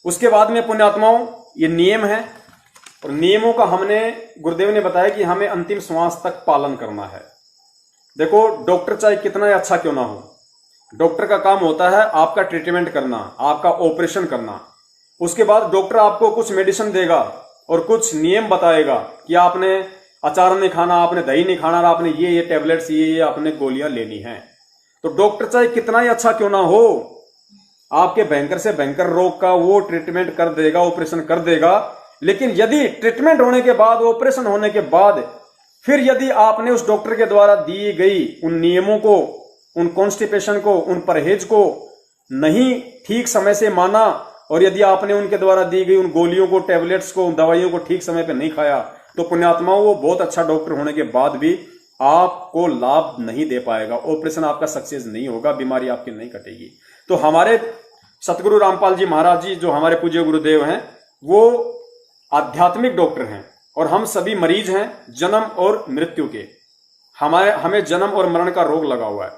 उसके बाद में पुण्यात्माओं ये नियम है, और नियमों का हमने गुरुदेव ने बताया कि हमें अंतिम श्वास तक पालन करना है। देखो डॉक्टर चाहे कितना ही अच्छा क्यों ना हो, डॉक्टर का काम होता है आपका ट्रीटमेंट करना, आपका ऑपरेशन करना। उसके बाद डॉक्टर आपको कुछ मेडिसिन देगा और कुछ नियम बताएगा कि आपने अचार नहीं खाना, आपने दही नहीं खाना, आपने ये टेबलेट्स ये आपने गोलियां लेनी है। तो डॉक्टर चाहे कितना ही अच्छा क्यों ना हो, आपके भयंकर से भयंकर रोग का वो ट्रीटमेंट कर देगा, ऑपरेशन कर देगा। लेकिन यदि ट्रीटमेंट होने के बाद, ऑपरेशन होने के बाद, फिर यदि आपने उस डॉक्टर के द्वारा दी गई उन नियमों को, उन कॉन्स्टिपेशन को, उन परहेज को नहीं ठीक समय से माना, और यदि आपने उनके द्वारा दी गई उन गोलियों को, टैबलेट्स को, दवाइयों को ठीक समय पर नहीं खाया, तो पुण्यात्माओं वो बहुत अच्छा डॉक्टर होने के बाद भी आपको लाभ नहीं दे पाएगा, ऑपरेशन आपका सक्सेस नहीं होगा, बीमारी आपकी नहीं कटेगी। तो हमारे सतगुरु रामपाल जी महाराज जी जो हमारे पूज्य गुरुदेव हैं, वो आध्यात्मिक डॉक्टर हैं और हम सभी मरीज हैं जन्म और मृत्यु के। हमें जन्म और मरण का रोग लगा हुआ है,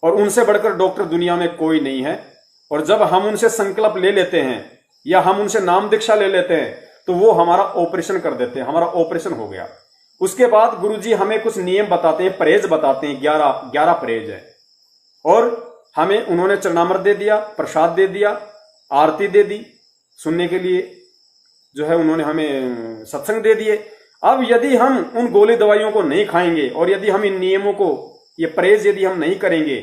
और उनसे बढ़कर डॉक्टर दुनिया में कोई नहीं है। और जब हम उनसे संकल्प ले लेते हैं या हम उनसे नाम दीक्षा ले लेते हैं, तो वो हमारा ऑपरेशन कर देते हैं, हमारा ऑपरेशन हो गया। उसके बाद गुरुजी हमें कुछ नियम बताते हैं, परहेज बताते हैं, 11 परहेज है, और हमें उन्होंने चरणामृत दे दिया, प्रसाद दे दिया, आरती दे दी, सुनने के लिए जो है उन्होंने हमें सत्संग दे दिए। अब यदि हम उन गोली दवाइयों को नहीं खाएंगे और यदि हम इन नियमों को, ये परहेज यदि हम नहीं करेंगे,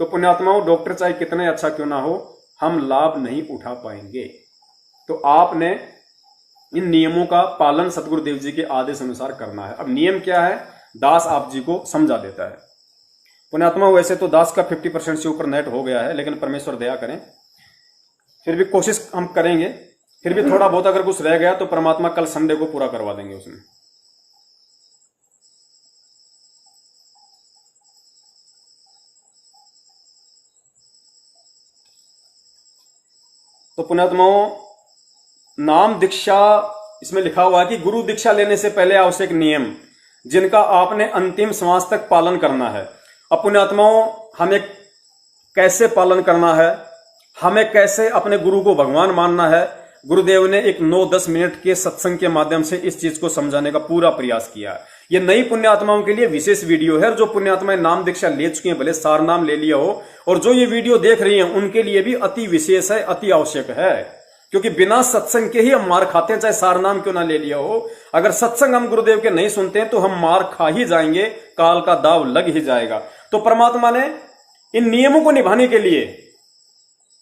तो पुण्यात्माओं डॉक्टर चाहे कितने अच्छा क्यों ना हो, हम लाभ नहीं उठा पाएंगे। तो आपने इन नियमों का पालन सतगुरुदेव जी के आदेश अनुसार करना है। अब नियम क्या है, दास आप जी को समझा देता है। पुण्यात्मा वैसे तो दास का 50% से ऊपर नेट हो गया है, लेकिन परमेश्वर दया करें, फिर भी कोशिश हम करेंगे। फिर भी थोड़ा बहुत अगर कुछ रह गया तो परमात्मा कल संडे को पूरा करवा देंगे उसमें। तो पुण्यात्माओं नाम दीक्षा इसमें लिखा हुआ है कि गुरु दीक्षा लेने से पहले आवश्यक नियम जिनका आपने अंतिम श्वास तक पालन करना है। अब पुण्यात्माओं हमें कैसे पालन करना है, हमें कैसे अपने गुरु को भगवान मानना है, गुरुदेव ने एक 9-10 मिनट के सत्संग के माध्यम से इस चीज को समझाने का पूरा प्रयास किया। ये नई पुण्यात्माओं के लिए विशेष वीडियो है। जो पुण्यात्माएं नाम दीक्षा ले चुकी हैं, भले सार नाम ले लिया हो, और जो ये वीडियो देख रही हैं उनके लिए भी अति विशेष है, अति आवश्यक है। क्योंकि बिना सत्संग के ही हम मार खाते हैं, चाहे सार नाम क्यों ना ले लिया हो। अगर सत्संग हम गुरुदेव के नहीं सुनते हैं तो हम मार खा ही जाएंगे, काल का दाव लग ही जाएगा। तो परमात्मा ने इन नियमों को निभाने के लिए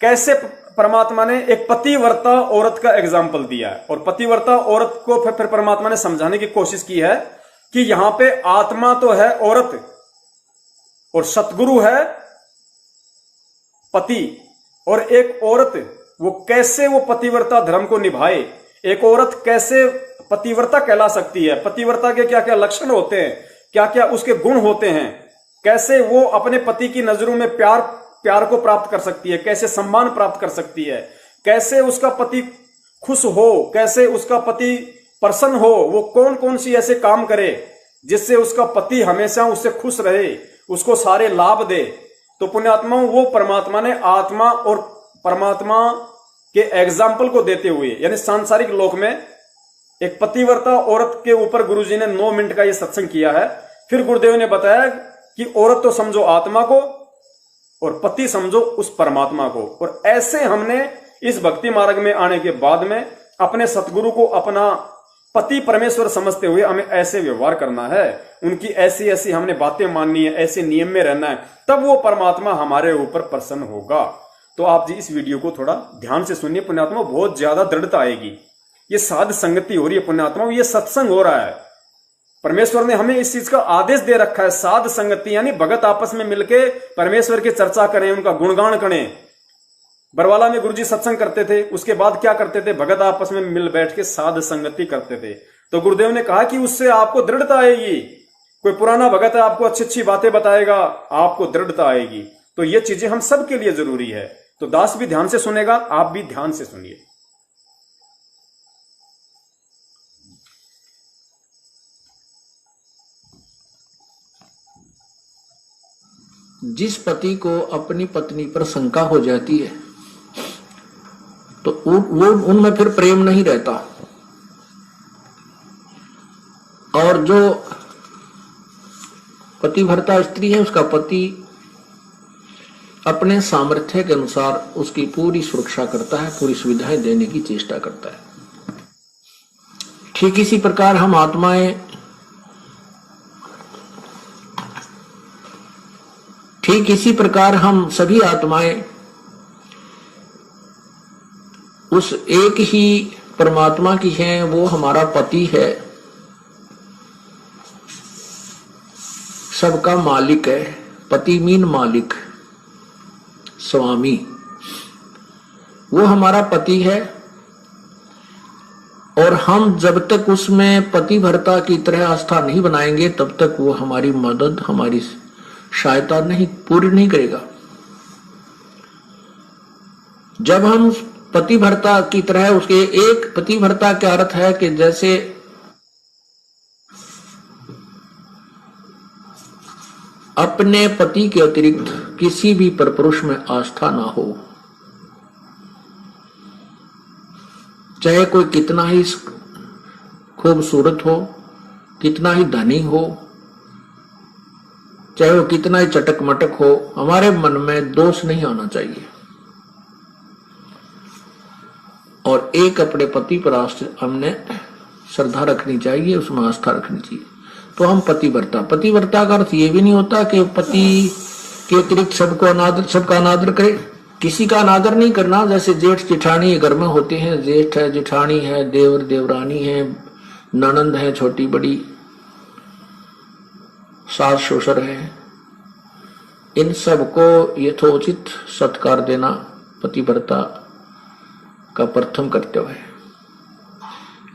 कैसे, परमात्मा ने एक पतिव्रता औरत का एग्जाम्पल दिया है, और पतिव्रता औरत को फिर परमात्मा ने समझाने की कोशिश की है कि यहां पे आत्मा तो है औरत और सतगुरु है पति, और एक औरत वो कैसे वो पतिव्रता धर्म को निभाए, एक औरत कैसे पतिव्रता कहला सकती है, पतिव्रता के क्या क्या लक्षण होते हैं, क्या क्या उसके गुण होते हैं, कैसे वो अपने पति की नजरों में प्यार को प्राप्त कर सकती है, कैसे सम्मान प्राप्त कर सकती है, कैसे उसका पति खुश हो, कैसे उसका पति प्रसन्न हो, वो कौन कौन सी ऐसे काम करे जिससे उसका पति हमेशा उससे खुश रहे, उसको सारे लाभ दे। तो पुण्यात्माओं वो परमात्मा ने आत्मा और परमात्मा के एग्जाम्पल को देते हुए, यानी सांसारिक लोक में एक पतिव्रता औरत के ऊपर गुरुजी ने 9 मिनट का ये सत्संग किया है। फिर गुरुदेव ने बताया कि औरत तो समझो आत्मा को और पति समझो उस परमात्मा को। और ऐसे हमने इस भक्ति मार्ग में आने के बाद में अपने सतगुरु को अपना पति परमेश्वर समझते हुए हमें ऐसे व्यवहार करना है, उनकी ऐसी ऐसी हमने बातें माननी है, ऐसे नियम में रहना है, तब वो परमात्मा हमारे ऊपर प्रसन्न होगा। तो आप जी इस वीडियो को थोड़ा ध्यान से सुनिए पुण्यात्मा, बहुत ज्यादा दृढ़ता आएगी। ये साध संगति हो रही है पुण्यात्मा, ये सत्संग हो रहा है। परमेश्वर ने हमें इस चीज का आदेश दे रखा है, साध संगति, यानी भगत आपस में मिलके परमेश्वर की चर्चा करें, उनका गुणगान करें। बरवाला में गुरुजी सत्संग करते थे, उसके बाद क्या करते थे, भगत आपस में मिल बैठ के साध संगति करते थे। तो गुरुदेव ने कहा कि उससे आपको दृढ़ता आएगी। कोई पुराना भगत है आपको अच्छी अच्छी बातें बताएगा, आपको दृढ़ता आएगी। तो ये चीजें हम सबके लिए जरूरी है। तो दास भी ध्यान से सुनेगा, आप भी ध्यान से सुनिए। जिस पति को अपनी पत्नी पर शंका हो जाती है तो वो उनमें फिर प्रेम नहीं रहता। और जो पतिव्रता स्त्री है, उसका पति अपने सामर्थ्य के अनुसार उसकी पूरी सुरक्षा करता है, पूरी सुविधाएं देने की चेष्टा करता है। ठीक इसी प्रकार हम आत्माएं, ठीक इसी प्रकार हम सभी आत्माएं उस एक ही परमात्मा की हैं, वो हमारा पति है, सबका मालिक है। पति मीन मालिक, स्वामी, वो हमारा पति है। और हम जब तक उसमें पतिव्रता की तरह आस्था नहीं बनाएंगे, तब तक वो हमारी मदद, हमारी सहायता नहीं पूरी नहीं करेगा। जब हम पतिव्रता की तरह उसके, एक पतिव्रता का अर्थ है कि जैसे अपने पति के अतिरिक्त किसी भी परपुरुष में आस्था ना हो, चाहे कोई कितना ही खूबसूरत हो, कितना ही धनी हो, चाहे वो कितना ही चटक मटक हो, हमारे मन में दोष नहीं आना चाहिए। और एक अपने पति पर हमने श्रद्धा रखनी चाहिए, उसमें आस्था रखनी चाहिए, तो हम पतिव्रता। पतिव्रता का अर्थ ये भी नहीं होता कि पति के अतिरिक्त सबका अनादर करे, किसी का अनादर नहीं करना। जैसे जेठ जेठानी घर में होते हैं, जेठ है, जेठानी है, देवर देवरानी है, ननंद है छोटी बड़ी, सास ससुर है, इन सबको यथोचित सत्कार देना पतिव्रता का प्रथम कर्तव्य है।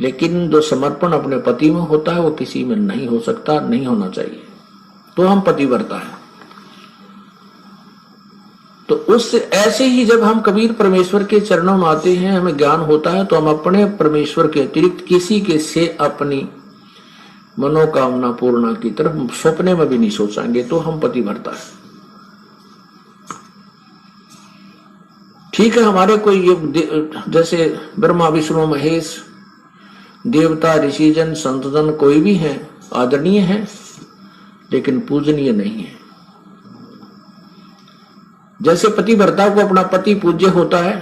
लेकिन जो समर्पण अपने पति में होता है वो किसी में नहीं हो सकता, नहीं होना चाहिए, तो हम पतिव्रता है। तो उस ऐसे ही जब हम कबीर परमेश्वर के चरणों में आते हैं, हमें ज्ञान होता है, तो हम अपने परमेश्वर के अतिरिक्त किसी के से अपनी मनोकामना पूर्ण की तरफ सपने में भी नहीं सोचेंगे, तो हम पतिव्रता है। ठीक है, हमारे कोई जैसे ब्रह्मा विष्णु महेश, देवता ऋषिजन संतजन कोई भी हैं, आदरणीय हैं, लेकिन पूजनीय नहीं है। जैसे पतिव्रता को अपना पति पूज्य होता है,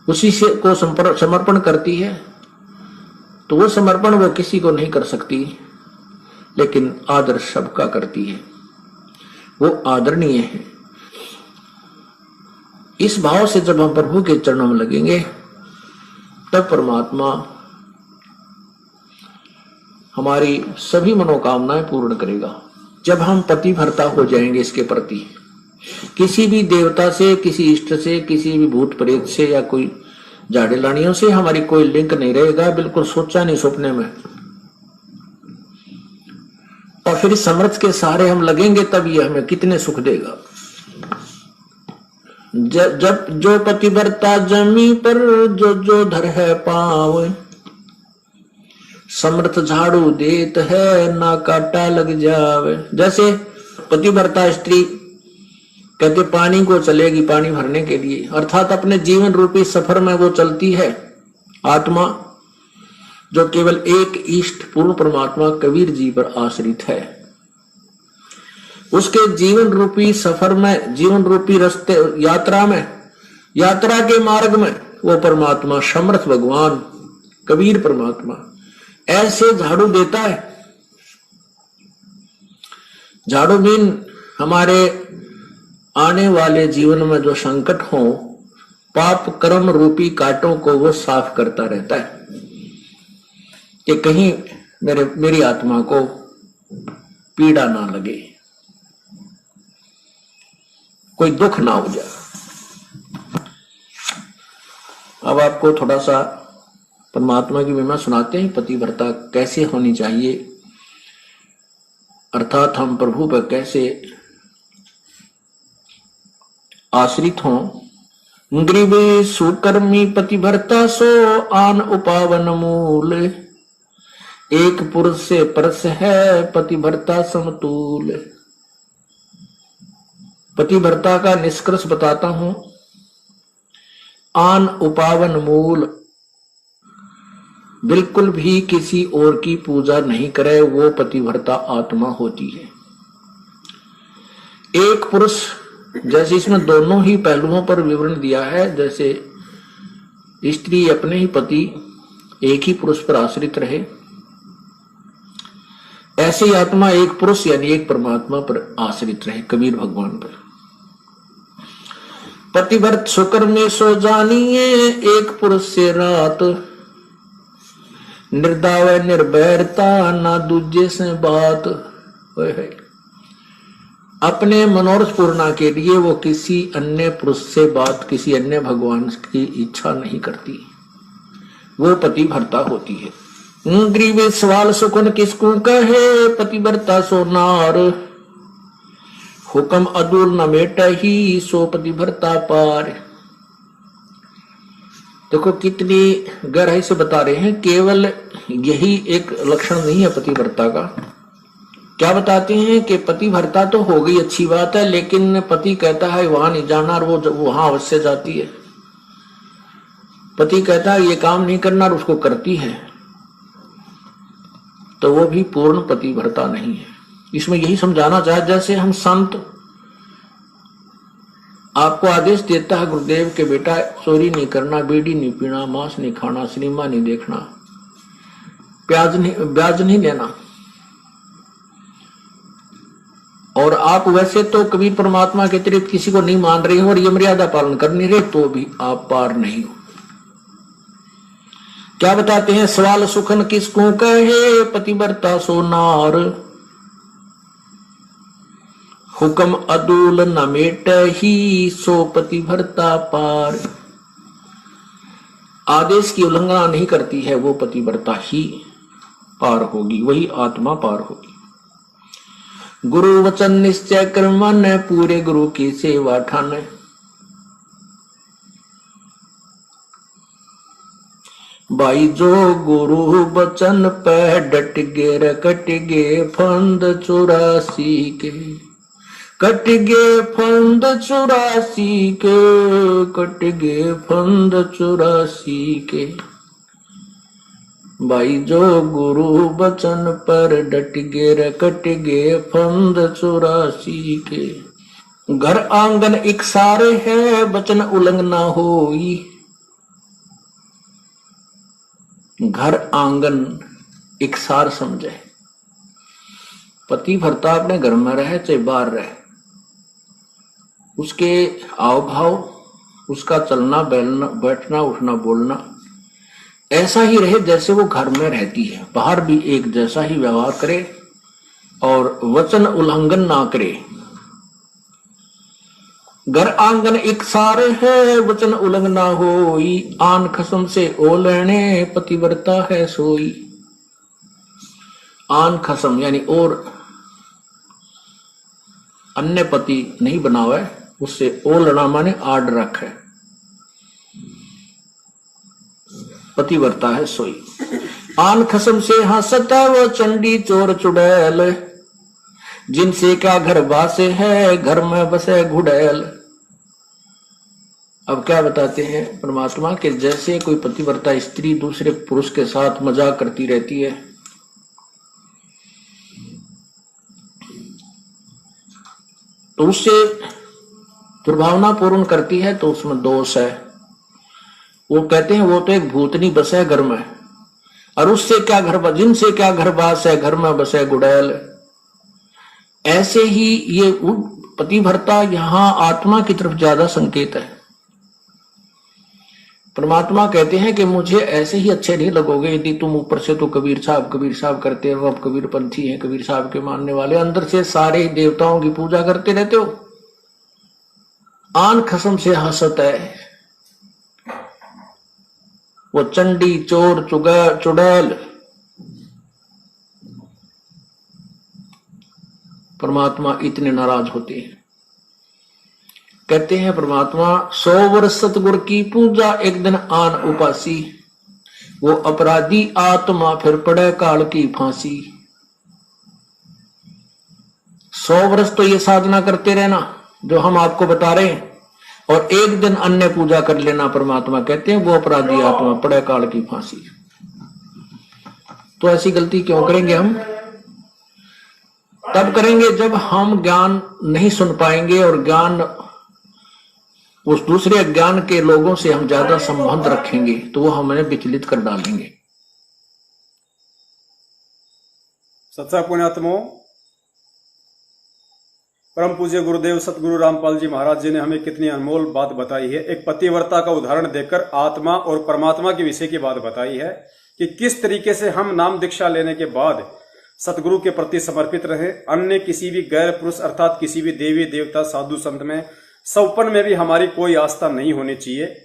उसी से को समर्पण करती है, तो वो समर्पण वो किसी को नहीं कर सकती, लेकिन आदर सबका करती है, वो आदरणीय है। इस भाव से जब हम प्रभु के चरणों में लगेंगे, तब परमात्मा हमारी सभी मनोकामनाएं पूर्ण करेगा। जब हम पतिव्रता हो जाएंगे इसके प्रति, किसी भी देवता से, किसी इष्ट से, किसी भी भूत प्रेत से या कोई झाड़े लानियों से हमारी कोई लिंक नहीं रहेगा, बिल्कुल सोचा नहीं सपने में। और फिर इस समर्थ के सहारे हम लगेंगे, तब ये हमें कितने सुख देगा। जब जो पतिव्रता जमी पर जो धर है पाव, समर्थ झाड़ू देत है ना काटा लग जावे। जैसे पतिव्रता स्त्री कहते पानी को चलेगी, पानी भरने के लिए, अर्थात अपने जीवन रूपी सफर में वो चलती है। आत्मा जो केवल एक इष्ट पूर्ण परमात्मा कबीर जी पर आश्रित है, उसके जीवन रूपी सफर में, जीवन रूपी रास्ते, यात्रा में, यात्रा के मार्ग में वो परमात्मा समर्थ भगवान कबीर परमात्मा ऐसे झाड़ू देता है। झाड़ू मीन हमारे आने वाले जीवन में जो संकट हो, पाप कर्म रूपी कांटों को वो साफ करता रहता है कि कहीं मेरी आत्मा को पीड़ा ना लगे, कोई दुख ना हो जाए। अब आपको थोड़ा सा परमात्मा की महिमा सुनाते हैं, पतिव्रता कैसे होनी चाहिए, अर्थात हम प्रभु पर कैसे आश्रित हों। गृह सुकर्मी पतिव्रता सो आन उपावन मूल, एक पुरुष से परस है पतिव्रता समतूल। पतिव्रता का निष्कर्ष बताता हूं। आन उपावन मूल, बिल्कुल भी किसी और की पूजा नहीं करे, वो पतिव्रता आत्मा होती है। एक पुरुष, जैसे इसमें दोनों ही पहलुओं पर विवरण दिया है, जैसे स्त्री अपने ही पति एक ही पुरुष पर आश्रित रहे, ऐसे ही आत्मा एक पुरुष यानी एक परमात्मा पर आश्रित रहे, कबीर भगवान पर। पतिव्रत शुक्र में सो जानिए, एक पुरुष से रात, निर्दाव निर्भयता ना दूजे से बात। अपने मनोरथ पूर्णा के लिए वो किसी अन्य पुरुष से बात, किसी अन्य भगवान की इच्छा नहीं करती, वो पतिव्रता होती है। गरीबे सवाल सुकुन किसको कहे, पतिव्रता सो नार, हुक्म अदूर न मेट ही, सो पतिव्रता पार। देखो कितनी गहराई से बता रहे हैं, केवल यही एक लक्षण नहीं है पतिव्रता का। क्या बताते हैं कि पतिव्रता तो हो गई, अच्छी बात है, लेकिन पति कहता है वहां नहीं जाना और वो वहां अवश्य जाती है। पति कहता है ये काम नहीं करना और उसको करती है, तो वो भी पूर्ण पतिव्रता नहीं है। इसमें यही समझाना चाहे, जैसे हम संत आपको आदेश देता है गुरुदेव के बेटा चोरी नहीं करना, बीड़ी नहीं पीना, मांस नहीं खाना, सिनेमा नहीं देखना, ब्याज नहीं लेना, और आप वैसे तो कबीर परमात्मा के अतिरिक्त किसी को नहीं मान रहे हो और ये मर्यादा पालन कर नहीं रहे, तो भी आप पार नहीं हो। क्या बताते हैं, सवाल सुखन किसको कहे, पतिव्रता सो नार, हुक्म अदूल न मेट ही, सो पतिव्रता पार। आदेश की उल्लंघना नहीं करती है, वो पतिव्रता ही पार होगी, वही आत्मा पार होगी। गुरु वचन निश्चय कर मन, पूरे गुरु की सेवा ठान। भाई जो गुरु वचन पे डट गे रे, कट गे फंद 84 के, कट गे फंद 84 के, कट गे फंद 84 के। भाई जो गुरु बचन पर डट गे रे, कट गे फंद 84 के। घर आंगन एक सारे है, बचन उल्लंघना होई। घर आंगन एक सार समझे, पतिव्रता अपने घर में रहे चाहे बाहर रहे, उसके आव भाव, उसका चलना बैठना उठना बोलना ऐसा ही रहे जैसे वो घर में रहती है, बाहर भी एक जैसा ही व्यवहार करे और वचन उल्लंघन ना करे। घर आंगन एक सारे है, वचन उल्लंघना होई। आन खसम से ओ लेने, पतिव्रता है सोई। आन खसम यानी और अन्य पति नहीं बनावे, उससे ओ लड़ा माने आड रख है, पतिव्रता है सोई। आन खसम से हंसत वो चंडी चोर चुड़ैल, जिनसे क्या घर बासे है, घर में बसे घुड़ैल। अब क्या बताते हैं परमात्मा के, जैसे कोई पतिव्रता स्त्री दूसरे पुरुष के साथ मजाक करती रहती है, तो उससे दुर्भावना पूर्ण करती है, तो उसमें दोष है। वो कहते हैं वो तो एक भूतनी बस है घर में, और उससे क्या घर, जिनसे क्या घर बास है, घर में बसे गुड़ैल। ऐसे ही ये पतिव्रता यहां आत्मा की तरफ ज्यादा संकेत है। परमात्मा कहते हैं कि मुझे ऐसे ही अच्छे नहीं लगोगे यदि तुम ऊपर से तो कबीर साहब करते हो, अब कबीर पंथी हैं, कबीर साहब के मानने वाले, अंदर से सारे देवताओं की पूजा करते रहते हो। आन खसम से हंसत है वो चंडी चोर चुड़ैल। परमात्मा इतने नाराज होते हैं। कहते हैं परमात्मा 100 वर्ष सतगुरु की पूजा, एक दिन आन उपासी। वो अपराधी आत्मा फिर पड़े काल की फांसी। 100 वर्ष तो ये साधना करते रहना जो हम आपको बता रहे हैं, और एक दिन अन्य पूजा कर लेना परमात्मा कहते हैं वो अपराधी आत्मा पड़े काल की फांसी। तो ऐसी गलती क्यों करेंगे हम? तब करेंगे जब हम ज्ञान नहीं सुन पाएंगे और ज्ञान उस दूसरे ज्ञान के लोगों से हम ज्यादा संबंध रखेंगे तो वो हमें विचलित कर डालेंगे। सच्चा पुण्यात्मों, परम पूज्य गुरुदेव सतगुरु रामपाल जी महाराज जी ने हमें कितनी अनमोल बात बताई है। एक पतिव्रता का उदाहरण देकर आत्मा और परमात्मा के विषय की बात बताई है कि किस तरीके से हम नाम दीक्षा लेने के बाद सतगुरु के प्रति समर्पित रहे। अन्य किसी भी गैर पुरुष अर्थात किसी भी देवी देवता साधु संत में सौपन में भी हमारी कोई आस्था नहीं होनी चाहिए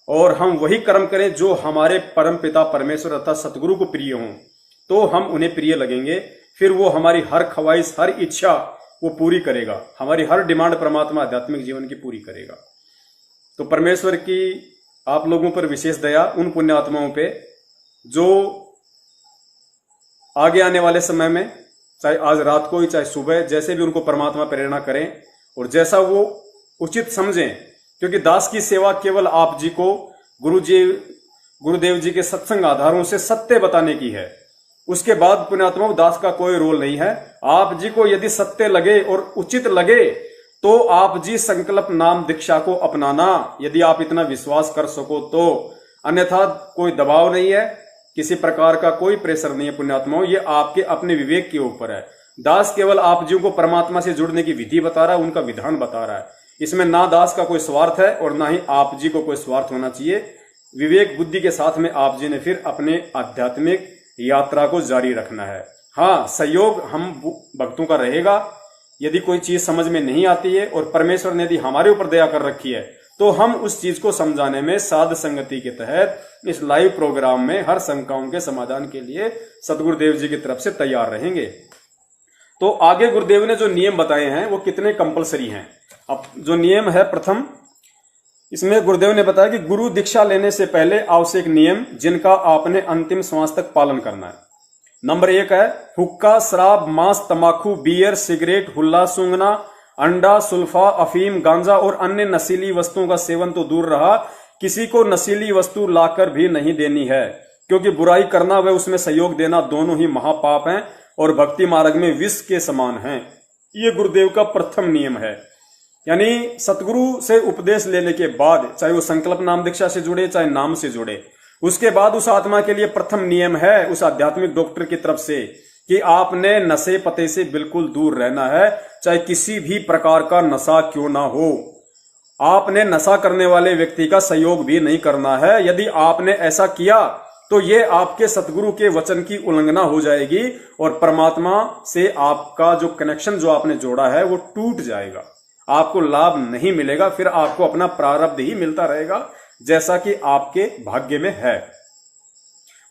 और हम वही कर्म करें जो हमारे परम पिता परमेश्वर अर्थात सतगुरु को प्रिय हों, तो हम उन्हें प्रिय लगेंगे। फिर वो हमारी हर ख्वाहिश हर इच्छा वो पूरी करेगा, हमारी हर डिमांड परमात्मा आध्यात्मिक जीवन की पूरी करेगा। तो परमेश्वर की आप लोगों पर विशेष दया उन पुण्यात्माओं पे जो आगे आने वाले समय में, चाहे आज रात को ही चाहे सुबह, जैसे भी उनको परमात्मा प्रेरणा करें और जैसा वो उचित समझें, क्योंकि दास की सेवा केवल आप जी को गुरुदेव जी के सत्संग आधारों से सत्य बताने की है। उसके बाद पुण्यात्माओं दास का कोई रोल नहीं है। आप जी को यदि सत्य लगे और उचित लगे तो आप जी संकल्प नाम दीक्षा को अपनाना, यदि आप इतना विश्वास कर सको तो। अन्यथा कोई दबाव नहीं है, किसी प्रकार का कोई प्रेशर नहीं है पुण्यात्माओं, ये आपके अपने विवेक के ऊपर है। दास केवल आप जी को परमात्मा से जुड़ने की विधि बता रहा है, उनका विधान बता रहा है। इसमें ना दास का कोई स्वार्थ है और ना ही आप जी को कोई स्वार्थ होना चाहिए। विवेक बुद्धि के साथ में आप जी ने फिर अपने आध्यात्मिक यात्रा को जारी रखना है। हाँ, सहयोग हम भक्तों का रहेगा। यदि कोई चीज समझ में नहीं आती है और परमेश्वर ने यदि हमारे ऊपर दया कर रखी है तो हम उस चीज को समझाने में साध संगति के तहत इस लाइव प्रोग्राम में हर शंकाओं के समाधान के लिए सतगुरुदेव जी की तरफ से तैयार रहेंगे। तो आगे गुरुदेव ने जो नियम बताए हैं वो कितने कंपलसरी हैं। अब जो नियम है प्रथम, इसमें गुरुदेव ने बताया कि गुरु दीक्षा लेने से पहले आवश्यक नियम जिनका आपने अंतिम श्वास तक पालन करना है। नंबर 1 है हुक्का, शराब, मांस, तंबाकू, बियर, सिगरेट, हुल्ला सूंघना, अंडा, सुल्फा, अफीम, गांजा और अन्य नशीली वस्तुओं का सेवन तो दूर रहा, किसी को नशीली वस्तु लाकर भी नहीं देनी है, क्योंकि बुराई करना व उसमें सहयोग देना दोनों ही महापाप हैं और भक्ति मार्ग में विष के समान हैं। ये गुरुदेव का प्रथम नियम है। यानी सतगुरु से उपदेश लेने के बाद, चाहे वो संकल्प नाम दीक्षा से जुड़े चाहे नाम से जुड़े, उसके बाद उस आत्मा के लिए प्रथम नियम है उस आध्यात्मिक डॉक्टर की तरफ से कि आपने नशे पते से बिल्कुल दूर रहना है, चाहे किसी भी प्रकार का नशा क्यों ना हो। आपने नशा करने वाले व्यक्ति का सहयोग भी नहीं करना है। यदि आपने ऐसा किया तो ये आपके सतगुरु के वचन की उल्लंघना हो जाएगी और परमात्मा से आपका जो कनेक्शन जो आपने जोड़ा है वो टूट जाएगा, आपको लाभ नहीं मिलेगा। फिर आपको अपना प्रारब्ध ही मिलता रहेगा जैसा कि आपके भाग्य में है।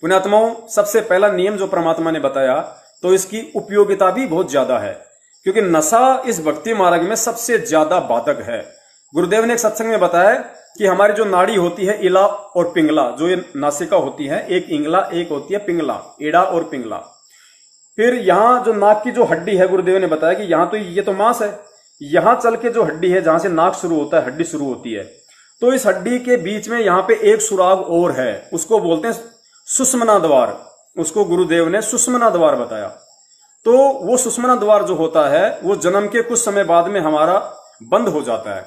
पुण्यात्माओं, सबसे पहला नियम जो परमात्मा ने बताया तो इसकी उपयोगिता भी बहुत ज्यादा है, क्योंकि नशा इस भक्ति मार्ग में सबसे ज्यादा बाधक है। गुरुदेव ने एक सत्संग में बताया कि हमारी जो नाड़ी होती है इला और पिंगला, जो ये नासिका होती है, एक इंगला एक होती है पिंगला, इड़ा और पिंगला। फिर यहां जो नाक की जो हड्डी है, गुरुदेव ने बताया कि यहां तो ये तो मांस है, यहां चल के जो हड्डी है जहां से नाक शुरू होता है, हड्डी शुरू होती है, तो इस हड्डी के बीच में यहां पे एक सुराग और है, उसको बोलते हैं सुषुम्ना द्वार। उसको गुरुदेव ने सुषुम्ना द्वार बताया। तो वो सुषुम्ना द्वार जो होता है वो जन्म के कुछ समय बाद में हमारा बंद हो जाता है,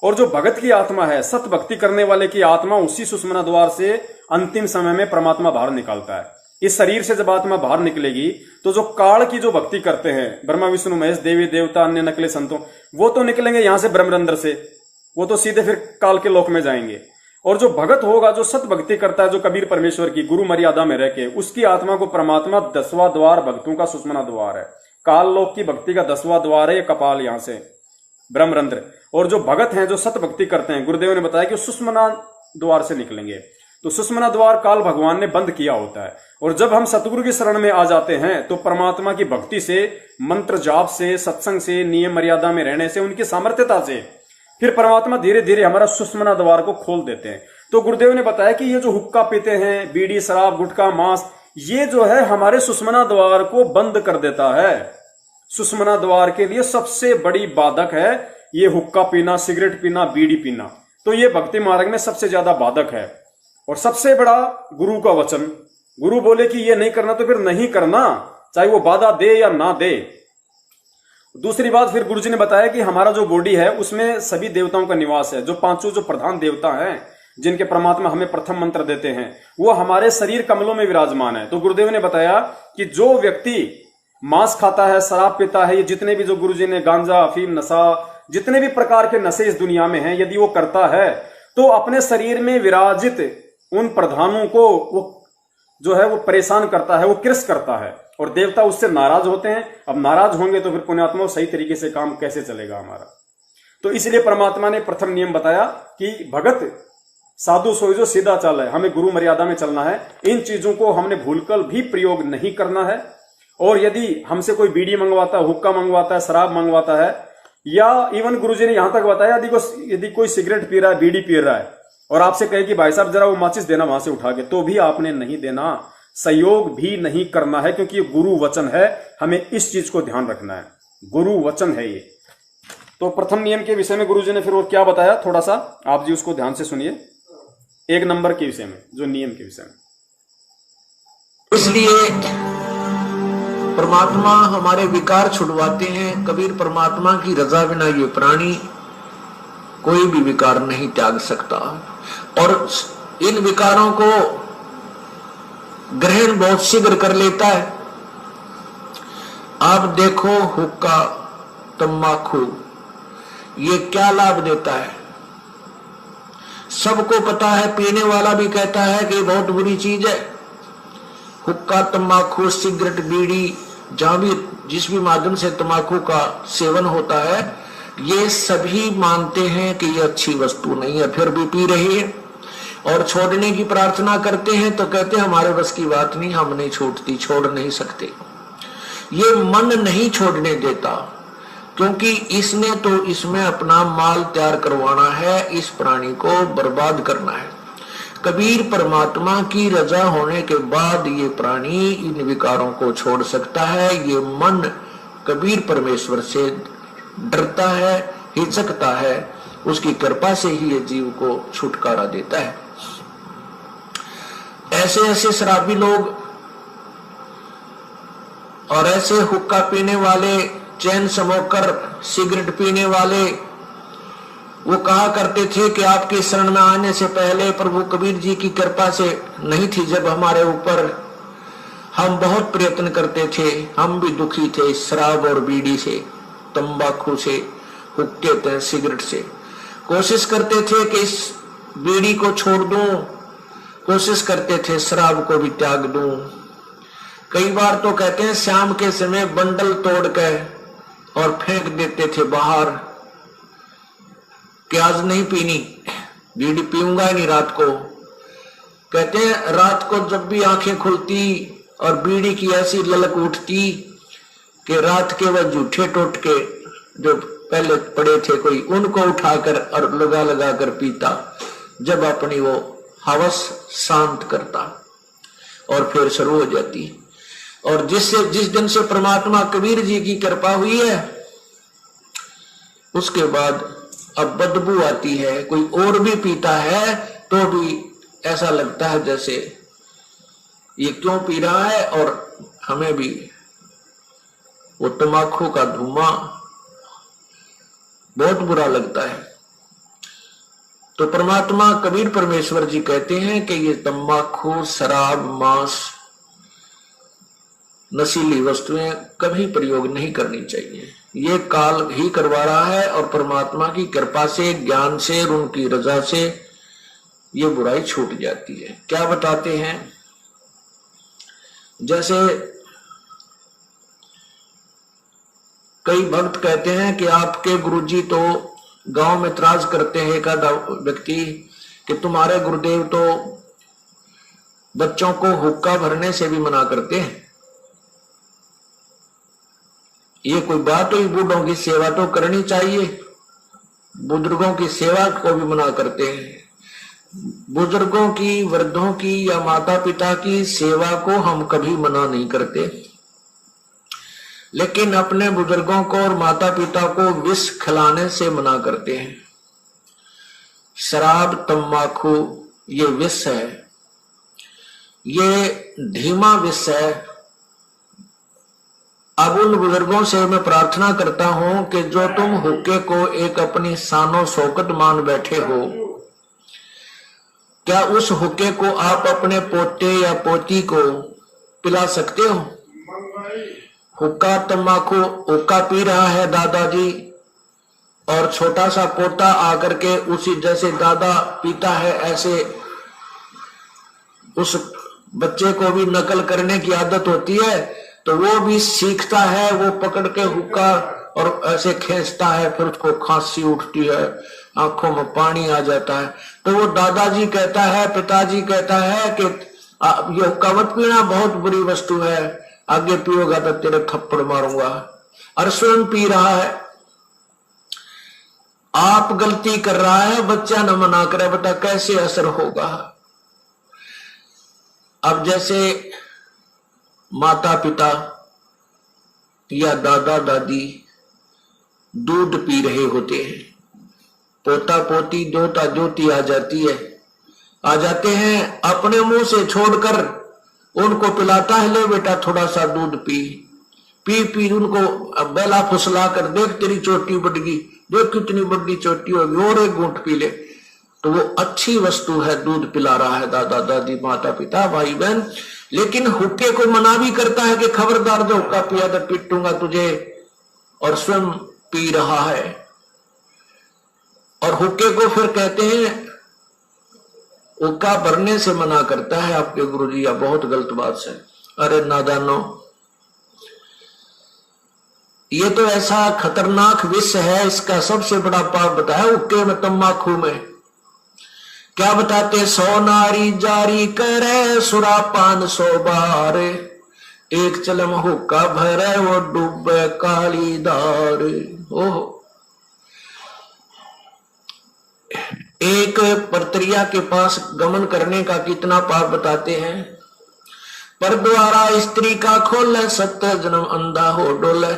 और जो भगत की आत्मा है, सत भक्ति करने वाले की आत्मा, उसी सुषुम्ना द्वार से अंतिम समय में परमात्मा बाहर निकालता है। इस शरीर से जब आत्मा बाहर निकलेगी तो जो काल की जो भक्ति करते हैं, ब्रह्मा विष्णु महेश देवी देवता अन्य नकले संतों, वो तो निकलेंगे यहां से ब्रह्मरंध्र से, वो तो सीधे फिर काल के लोक में जाएंगे। और जो भगत होगा, जो सत भक्ति करता है, जो कबीर परमेश्वर की गुरु मर्यादा में रह के, उसकी आत्मा को परमात्मा 10वां द्वार भक्तों का सुषुम्ना द्वार है। काल लोक की भक्ति का 10वां द्वार है ये कपाल, यहां से ब्रह्मरंध्र। और जो भगत हैं, जो सत भक्ति करते हैं, गुरुदेव ने बताया कि सुषुम्ना द्वार से निकलेंगे। तो सुषुम्ना द्वार काल भगवान ने बंद किया होता है, और जब हम सतगुरु की शरण में आ जाते हैं तो परमात्मा की भक्ति से, मंत्र जाप से, सत्संग से, नियम मर्यादा में रहने से, उनकी सामर्थ्यता से फिर परमात्मा धीरे धीरे हमारा सुषुम्ना द्वार को खोल देते हैं। तो गुरुदेव ने बताया कि ये जो हुक्का पीते हैं, बीड़ी, शराब, गुटखा, मांस, ये जो है हमारे सुषुम्ना द्वार को बंद कर देता है। सुषुम्ना द्वार के लिए सबसे बड़ी बाधक है ये हुक्का पीना, सिगरेट पीना, बीड़ी पीना। तो ये भक्ति मार्ग में सबसे ज्यादा बाधक है। और सबसे बड़ा गुरु का वचन, गुरु बोले कि ये नहीं करना तो फिर नहीं करना, चाहे वो बाधा दे या ना दे। दूसरी बात फिर गुरुजी ने बताया कि हमारा जो बॉडी है उसमें सभी देवताओं का निवास है। जो पांचों जो प्रधान देवता हैं जिनके परमात्मा हमें प्रथम मंत्र देते हैं वो हमारे शरीर कमलों में विराजमान है। तो गुरुदेव ने बताया कि जो व्यक्ति मांस खाता है, शराब पीता है, ये जितने भी जो गुरुजी ने गांजा, अफीम, नशा, जितने भी प्रकार के नशे इस दुनिया में हैं, यदि वो करता है तो अपने शरीर में विराजित उन प्रधानों को वो जो है वो परेशान करता है, वो कृष करता है और देवता उससे नाराज होते हैं। अब नाराज होंगे तो फिर पुण्यात्मा सही तरीके से काम कैसे चलेगा हमारा। तो इसलिए परमात्मा ने प्रथम नियम बताया कि भगत साधु सोई जो सीधा चल है, हमें गुरु मर्यादा में चलना है। इन चीजों को हमने भूलकर भी प्रयोग नहीं करना है। और यदि हमसे कोई बीड़ी मंगवाता है, हुक्का मंगवाता है, शराब मंगवाता है, या इवन गुरुजी ने यहां तक बताया यदि कोई सिगरेट पी रहा है, बीड़ी पी रहा है और आपसे कहे कि भाई साहब जरा वो माचिस देना वहां से उठा के, तो भी आपने नहीं देना, सहयोग भी नहीं करना है, क्योंकि ये गुरु वचन है। हमें इस चीज को ध्यान रखना है, गुरु वचन है ये। तो प्रथम नियम के विषय में गुरुजी ने फिर और क्या बताया, थोड़ा सा आप जी उसको ध्यान से सुनिए। 1 नंबर के विषय में, जो नियम के विषय में, इसलिए परमात्मा हमारे विकार छुड़वाते हैं। कबीर परमात्मा की रजा बिना ये प्राणी कोई भी विकार नहीं त्याग सकता और इन विकारों को ग्रहण बहुत शीघ्र कर लेता है। आप देखो हुक्का, तंबाकू, ये क्या लाभ देता है, सबको पता है। पीने वाला भी कहता है कि बहुत बुरी चीज है। हुक्का, तंबाकू, सिगरेट, बीड़ी, जहां भी जिस भी माध्यम से तंबाकू का सेवन होता है, ये सभी मानते हैं कि ये अच्छी वस्तु नहीं है, फिर भी पी रही है। और छोड़ने की प्रार्थना करते हैं तो कहते हैं हमारे बस की बात नहीं, हम नहीं छूटती, छोड़ नहीं सकते। ये मन नहीं छोड़ने देता, क्योंकि इसने तो इसमें अपना माल तैयार करवाना है, इस प्राणी को बर्बाद करना है। कबीर परमात्मा की रजा होने के बाद ये प्राणी इन विकारों को छोड़ सकता है। ये मन कबीर परमेश्वर से डरता है, हिचकता है, उसकी कृपा से ही ये जीव को छुटकारा देता है। ऐसे ऐसे शराबी लोग और ऐसे हुक्का पीने वाले, चैन स्मोकर, सिगरेट पीने वाले, वो कहा करते थे कि आपके शरण में आने से पहले प्रभु कबीर जी की कृपा से नहीं थी जब हमारे ऊपर, हम बहुत प्रयत्न करते थे, हम भी दुखी थे शराब और बीड़ी से, तंबाकू से, हुक्के थे, सिगरेट से। कोशिश करते थे कि इस बीड़ी को छोड़ दूं, कोशिश करते थे शराब को भी त्याग दूं। कई बार तो कहते हैं शाम के समय बंडल तोड़ के और फेंक देते थे बाहर कि आज नहीं पीनी, बीड़ी पीऊंगा ही नहीं रात को। कहते हैं रात को जब भी आंखें खुलती और बीड़ी की ऐसी ललक उठती कि रात के वह जूठे टोटके जो पहले पड़े थे कोई, उनको उठाकर और लगा लगा कर पीता, जब अपनी वो हवस शांत करता और फिर शुरू हो जाती। और जिस दिन से परमात्मा कबीर जी की कृपा हुई है, उसके बाद अब बदबू आती है। कोई और भी पीता है तो भी ऐसा लगता है जैसे ये क्यों पी रहा है, और हमें भी वो तंबाकू का धुआं बहुत बुरा लगता है। तो परमात्मा कबीर परमेश्वर जी कहते हैं कि ये तंबाकू, शराब, मांस, नशीली वस्तुएं कभी प्रयोग नहीं करनी चाहिए। ये काल ही करवा रहा है और परमात्मा की कृपा से, ज्ञान से और उनकी रजा से ये बुराई छूट जाती है। क्या बताते हैं, जैसे कई भक्त कहते हैं कि आपके गुरुजी तो गांव में त्राज करते हैं, एक आधा व्यक्ति, कि तुम्हारे गुरुदेव तो बच्चों को हुक्का भरने से भी मना करते हैं। ये कोई बात हुई? बूढ़ों की सेवा तो करनी चाहिए, बुजुर्गों की सेवा को भी मना करते हैं। बुजुर्गों की, वृद्धों की या माता पिता की सेवा को हम कभी मना नहीं करते, लेकिन अपने बुजुर्गों को और माता पिता को विष खिलाने से मना करते हैं। शराब तंबाकू ये विष है, ये धीमा विष है। अब उन बुजुर्गों से मैं प्रार्थना करता हूं कि जो तुम हुक्के को एक अपनी शानो शौकत मान बैठे हो, क्या उस हुक्के को आप अपने पोते या पोती को पिला सकते हो? हुक्का तंबाकू हुक्का पी रहा है दादाजी, और छोटा सा पोता आकर के उसी जैसे दादा पीता है ऐसे उस बच्चे को भी नकल करने की आदत होती है, तो वो भी सीखता है, वो पकड़ के हुक्का और ऐसे खींचता है, फिर उसको खांसी उठती है, आंखों में पानी आ जाता है। तो वो दादाजी कहता है, पिताजी कहता है कि ये हुक्का मत पीना, बहुत बुरी वस्तु है, आगे पियोगा तो तेरे थप्पड़ मारूंगा। और स्वयं पी रहा है। आप गलती कर रहा है, बच्चा न मना करे, बता कैसे असर होगा। अब जैसे माता पिता या दादा दादी दूध पी रहे होते हैं, पोता पोती दोता दोती आ जाते हैं, अपने मुंह से छोड़कर उनको पिलाता है, ले बेटा थोड़ा सा दूध पी पी उनको बेला फुसला कर, देख तेरी चोटी बढ़ गई, देख कितनी बड़ी चोटी होगी, और एक घूंट पी ले। तो वो अच्छी वस्तु है, दूध पिला रहा है दादा दादी माता पिता भाई बहन। लेकिन हुक्के को मना भी करता है कि खबरदार जो हुक्का पिया तो पीटूंगा तुझे, और स्वयं पी रहा है। और हुक्के को फिर कहते हैं, हुक्का भरने से मना करता है आपके गुरुजी, या बहुत गलत बात से। अरे नादानो, ये तो ऐसा खतरनाक विष है, इसका सबसे बड़ा पाप बताया हुक्के में तंबाकू में। क्या बताते? 100 नारी जारी करे सुरापान 100 बार, एक चलम हुक्का भरे वो डूबे काली दार। ओहो, एक परत्रिया के पास गमन करने का कितना पाप बताते हैं। पर द्वारा स्त्री का खोले 70 जन्म अंधा हो डोले,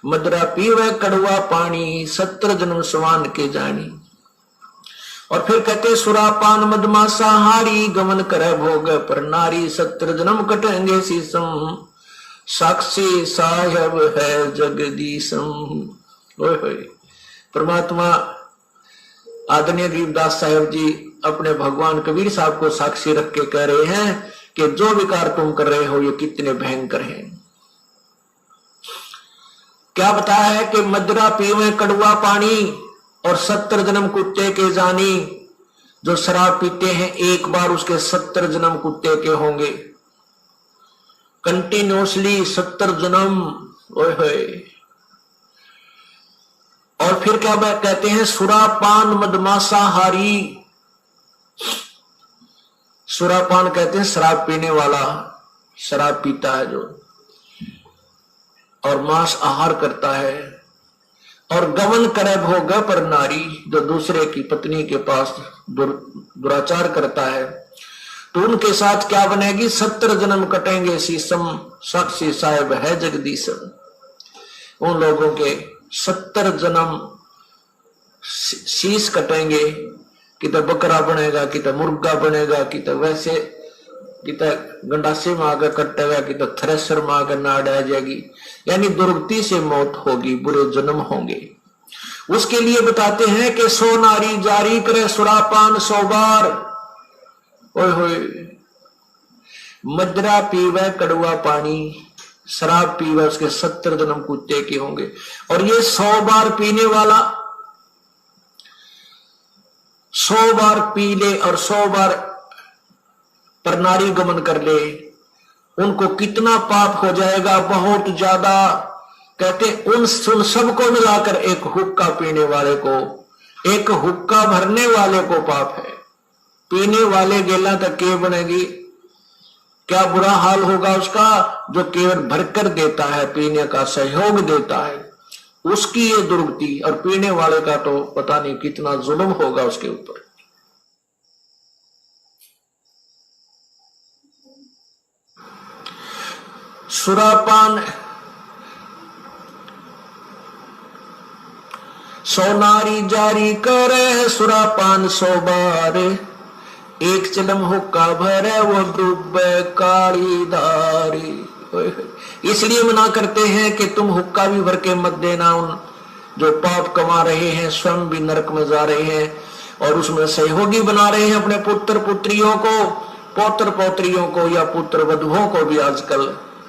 मदरा पीवे कड़वा पानी 70 जन्म स्वान के जानी। और फिर कहते सुरापान मदमासा हारी, गमन करे भोग पर नारी 70 जन्म कटेंगे शीसम, साक्षी साहेब है जगदीशम। ओए होए, परमात्मा आदरणीय गरीबदास साहेब जी अपने भगवान कबीर साहब को साक्षी रख के कह रहे हैं कि जो विकार तुम कर रहे हो ये कितने भयंकर हैं। क्या बताया है कि मदरा पीवे कड़वा पानी और 70 जन्म कुत्ते के जानी। जो शराब पीते हैं एक बार उसके 70 जन्म कुत्ते के होंगे, कंटिन्यूसली 70 जन्म। ओए होए, और फिर क्या कहते हैं? सुरापान मदमासा हारी। सुरापान कहते हैं शराब पीने वाला, शराब पीता है जो, और मांस आहार करता है। और गमन करे भोग पर नारी, जो दूसरे की पत्नी के पास दुराचार करता है, तो उनके साथ क्या बनेगी? 70 जन्म कटेंगे शीसम, साक्षी साहेब है जगदीशम। उन लोगों के 70 जन्म शीश कटेंगे, कि तो बकरा बनेगा, कि तो मुर्गा बनेगा, कि तो वैसे, कि तो गंडासे में आकर कटेगा, कि तो थ्रेसर में आकर नाड़ आ जाएगी। यानी दुर्गति से मौत होगी, बुरे जन्म होंगे। उसके लिए बताते हैं कि 100 नारी जारी करे सुरापान 100 बार। ओए होए, मदरा पीवे कड़वा पानी, शराब पीवे उसके 70 जन्म कुत्ते के होंगे। और ये 100 बार पीने वाला 100 बार पी ले और 100 बार पर नारी गमन कर ले, उनको कितना पाप हो जाएगा? बहुत ज्यादा। कहते उन सबको मिलाकर एक हुक्का पीने वाले को, एक हुक्का भरने वाले को पाप है। पीने वाले गेला तक के बनेगी, क्या बुरा हाल होगा उसका जो केवल भरकर देता है, पीने का सहयोग देता है, उसकी ये दुर्गति। और पीने वाले का तो पता नहीं कितना जुल्म होगा उसके ऊपर। सोनारी जारी करे सुरापान 100 बार, एक चिलम हुक्का भरे वो डूबे काली धारी। इसलिए मना करते हैं कि तुम हुक्का भी भर के मत देना। उन जो पाप कमा रहे हैं स्वयं भी नरक में जा रहे हैं और उसमें सहयोगी बना रहे हैं अपने पुत्र पुत्रियों को, पौत्र पौत्रियों को या पुत्र वधुओं को भी आजकल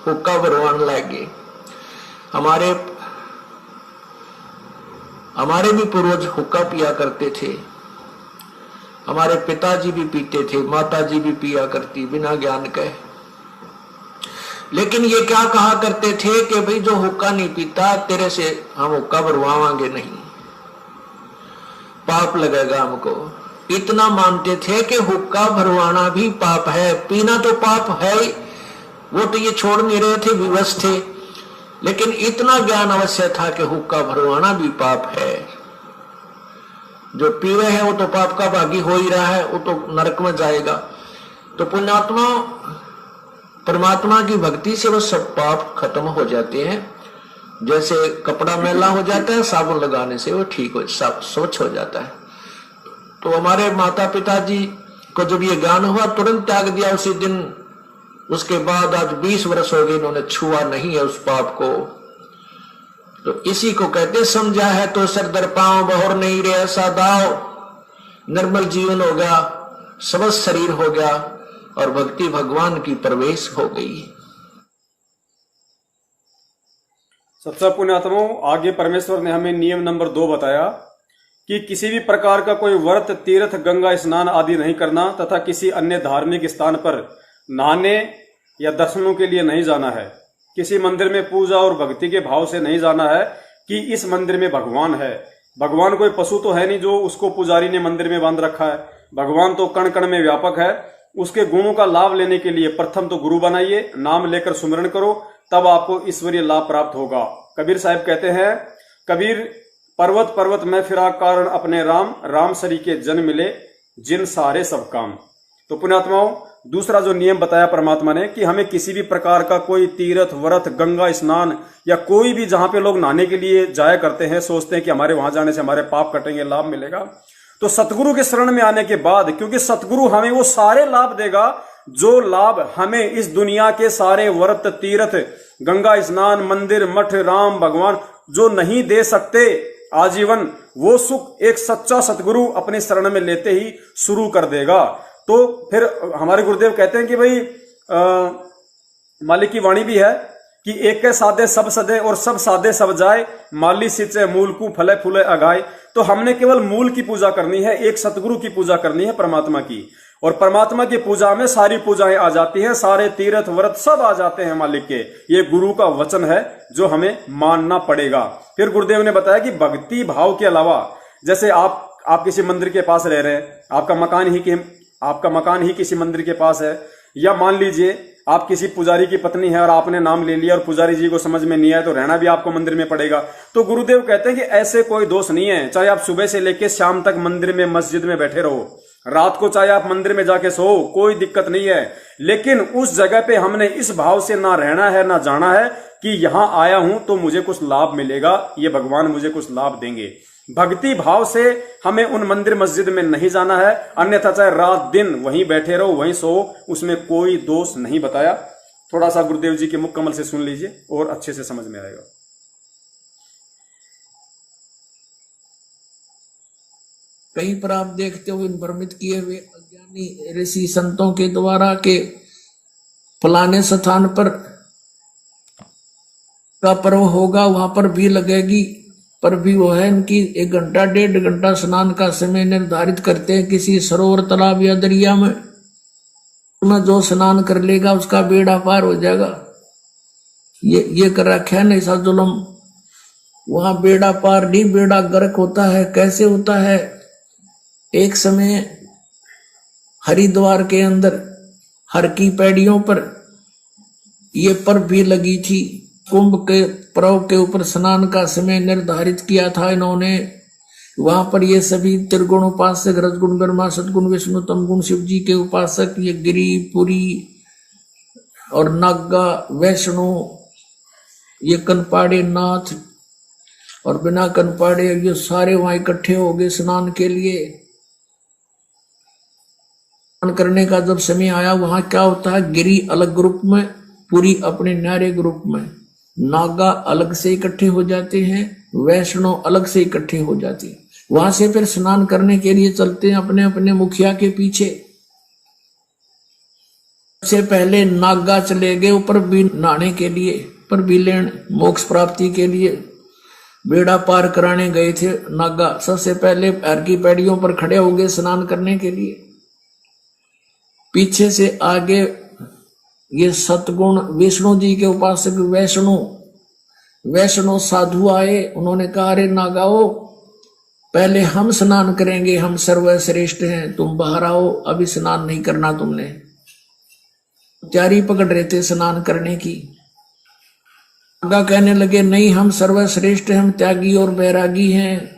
हुक्का भरवाने लगे। हमारे भी पूर्वज हुक्का पिया करते थे, हमारे पिताजी भी पीते थे, माताजी भी पिया करती बिना ज्ञान के। लेकिन ये क्या कहा करते थे कि भाई जो हुक्का नहीं पीता तेरे से हम हुक्का भरवाएंगे नहीं, पाप लगेगा हमको। इतना मानते थे कि हुक्का भरवाना भी पाप है, पीना तो पाप है ही, वो तो ये छोड़ नहीं रहे थे, विवश थे। लेकिन इतना ज्ञान अवश्य था कि हुक्का भरवाना भी पाप है। जो पी रहे हैं वो तो पाप का भागी हो ही रहा है, वो तो नरक में जाएगा। तो पुण्यात्मा परमात्मा की भक्ति से वो सब पाप खत्म हो जाते हैं। जैसे कपड़ा मैला हो जाता है साबुन लगाने से वो ठीक हो, सब स्वच्छ हो जाता है। तो हमारे माता पिताजी को जब ये ज्ञान हुआ तुरंत त्याग दिया उसी दिन। उसके बाद आज 20 वर्ष हो गए इन्होंने छुआ नहीं है उस पाप को। तो इसी को कहते समझा है तो सर दर पांव बहुर नहीं रे ऐसा दाव, निर्मल जीवन हो गया, समस्त शरीर हो गया और भक्ति भगवान की प्रवेश हो गई। सच्चा पुण्यात्माओं, आगे परमेश्वर ने हमें नियम नंबर 2 बताया कि किसी भी प्रकार का कोई व्रत, तीर्थ, गंगा स्नान आदि नहीं करना तथा किसी अन्य धार्मिक स्थान पर नहाने या दर्शनों के लिए नहीं जाना है। किसी मंदिर में पूजा और भक्ति के भाव से नहीं जाना है कि इस मंदिर में भगवान है। भगवान कोई पशु तो है नहीं जो उसको पुजारी ने मंदिर में बांध रखा है। भगवान तो कण कण में व्यापक है। उसके गुणों का लाभ लेने के लिए प्रथम तो गुरु बनाइए, नाम लेकर सुमिरन करो, तब आपको ईश्वरीय लाभ प्राप्त होगा। कबीर साहब कहते हैं, कबीर पर्वत पर्वत में फिरा कारण अपने राम, राम सरी के जन मिले जिन सारे सब काम। तो पुण्यात्माओं, दूसरा जो नियम बताया परमात्मा ने कि हमें किसी भी प्रकार का कोई तीर्थ, व्रत, गंगा स्नान या कोई भी जहां पे लोग नहाने के लिए जाया करते हैं, सोचते हैं कि हमारे वहां जाने से हमारे पाप कटेंगे, लाभ मिलेगा, तो सतगुरु के शरण में आने के बाद, क्योंकि सतगुरु हमें वो सारे लाभ देगा जो लाभ हमें इस दुनिया के सारे व्रत, तीर्थ, गंगा स्नान, मंदिर, मठ, राम, भगवान जो नहीं दे सकते आजीवन, वो सुख एक सच्चा सतगुरु अपने शरण में लेते ही शुरू कर देगा। तो फिर हमारे गुरुदेव कहते हैं कि भाई मालिक की वाणी भी है कि एक के साधे सब सदे और सब साधे सब जाए, माली सिंचे मूल को फले फूले अगाए। तो हमने केवल मूल की पूजा करनी है, एक सतगुरु की पूजा करनी है, परमात्मा की। और परमात्मा की पूजा में सारी पूजाएं आ जाती हैं, सारे तीर्थ व्रत सब आ जाते हैं मालिक के। ये गुरु का वचन है जो हमें मानना पड़ेगा। फिर गुरुदेव ने बताया कि भक्ति भाव के अलावा, जैसे आप किसी मंदिर के पास रह रहे हैं, आपका मकान ही किसी मंदिर के पास है, या मान लीजिए आप किसी पुजारी की पत्नी है और आपने नाम ले लिया और पुजारी जी को समझ में नहीं आया तो रहना भी आपको मंदिर में पड़ेगा। तो गुरुदेव कहते हैं कि ऐसे कोई दोष नहीं है। चाहे आप सुबह से लेकर शाम तक मंदिर में, मस्जिद में बैठे रहो, रात को चाहे आप मंदिर में जाके सो, कोई दिक्कत नहीं है। लेकिन उस जगह पे हमने इस भाव से ना रहना है, ना जाना है कि यहां आया हूं तो मुझे कुछ लाभ मिलेगा, ये भगवान मुझे कुछ लाभ देंगे। भक्ति भाव से हमें उन मंदिर मस्जिद में नहीं जाना है, अन्यथा चाहे रात दिन वहीं बैठे रहो, वहीं सो, उसमें कोई दोष नहीं बताया। थोड़ा सा गुरुदेव जी के मुख कमल से सुन लीजिए और अच्छे से समझ में आएगा। कहीं पर आप देखते हो इन भ्रमित किए हुए अज्ञानी ऋषि संतों के द्वारा के फलाने स्थान पर का पर्व होगा, वहां पर भी लगेगी, पर भी वो है इनकी 1 घंटा 1.5 घंटा स्नान का समय निर्धारित करते हैं किसी सरोवर, तालाब या दरिया में। जो स्नान कर लेगा उसका बेड़ा पार हो जाएगा। ये कर रखा है ना ऐसा जुल्म। वहां बेड़ा पार नहीं, बेड़ा गर्क होता है। कैसे होता है? एक समय हरिद्वार के अंदर हर की पैड़ियों पर ये पर्व भी लगी थी। कुंभ के पर्व के ऊपर स्नान का समय निर्धारित किया था इन्होंने। वहां पर ये सभी त्रिगुण उपासक, रजगुण ब्रह्मा, सदगुण विष्णु, तमगुण शिव जी के उपासक, ये गिरी, पुरी और नागा, वैष्णो, ये कनपाड़े नाथ और बिना कन पाड़े ये सारे वहां इकट्ठे हो गए स्नान के लिए। स्नान करने का जब समय आया, वहां क्या होता है, गिरी अलग ग्रुप में, पूरी अपने न्यारे ग्रुप में, नागा अलग से इकट्ठे हो जाते हैं, वैष्णव अलग से इकट्ठे हो जाते हैं। वहां से फिर स्नान करने के लिए चलते हैं अपने अपने मुखिया के पीछे। सबसे पहले नागा चले गए ऊपर भी नहाने के लिए, पर भी लेन मोक्ष प्राप्ति के लिए बेड़ा पार कराने गए थे नागा। सबसे पहले पैर की पैड़ियों पर खड़े हो गए स्नान करने के लिए। पीछे से आगे ये सतगुण विष्णु जी के उपासक वैष्णव साधु आए। उन्होंने कहा, अरे नागाओ, पहले हम स्नान करेंगे, हम सर्वश्रेष्ठ हैं, तुम बाहर आओ, अभी स्नान नहीं करना तुमने। तैयारी पकड़ रहे थे स्नान करने की। नागा कहने लगे, नहीं, हम सर्वश्रेष्ठ हैं, हम त्यागी और बैरागी हैं,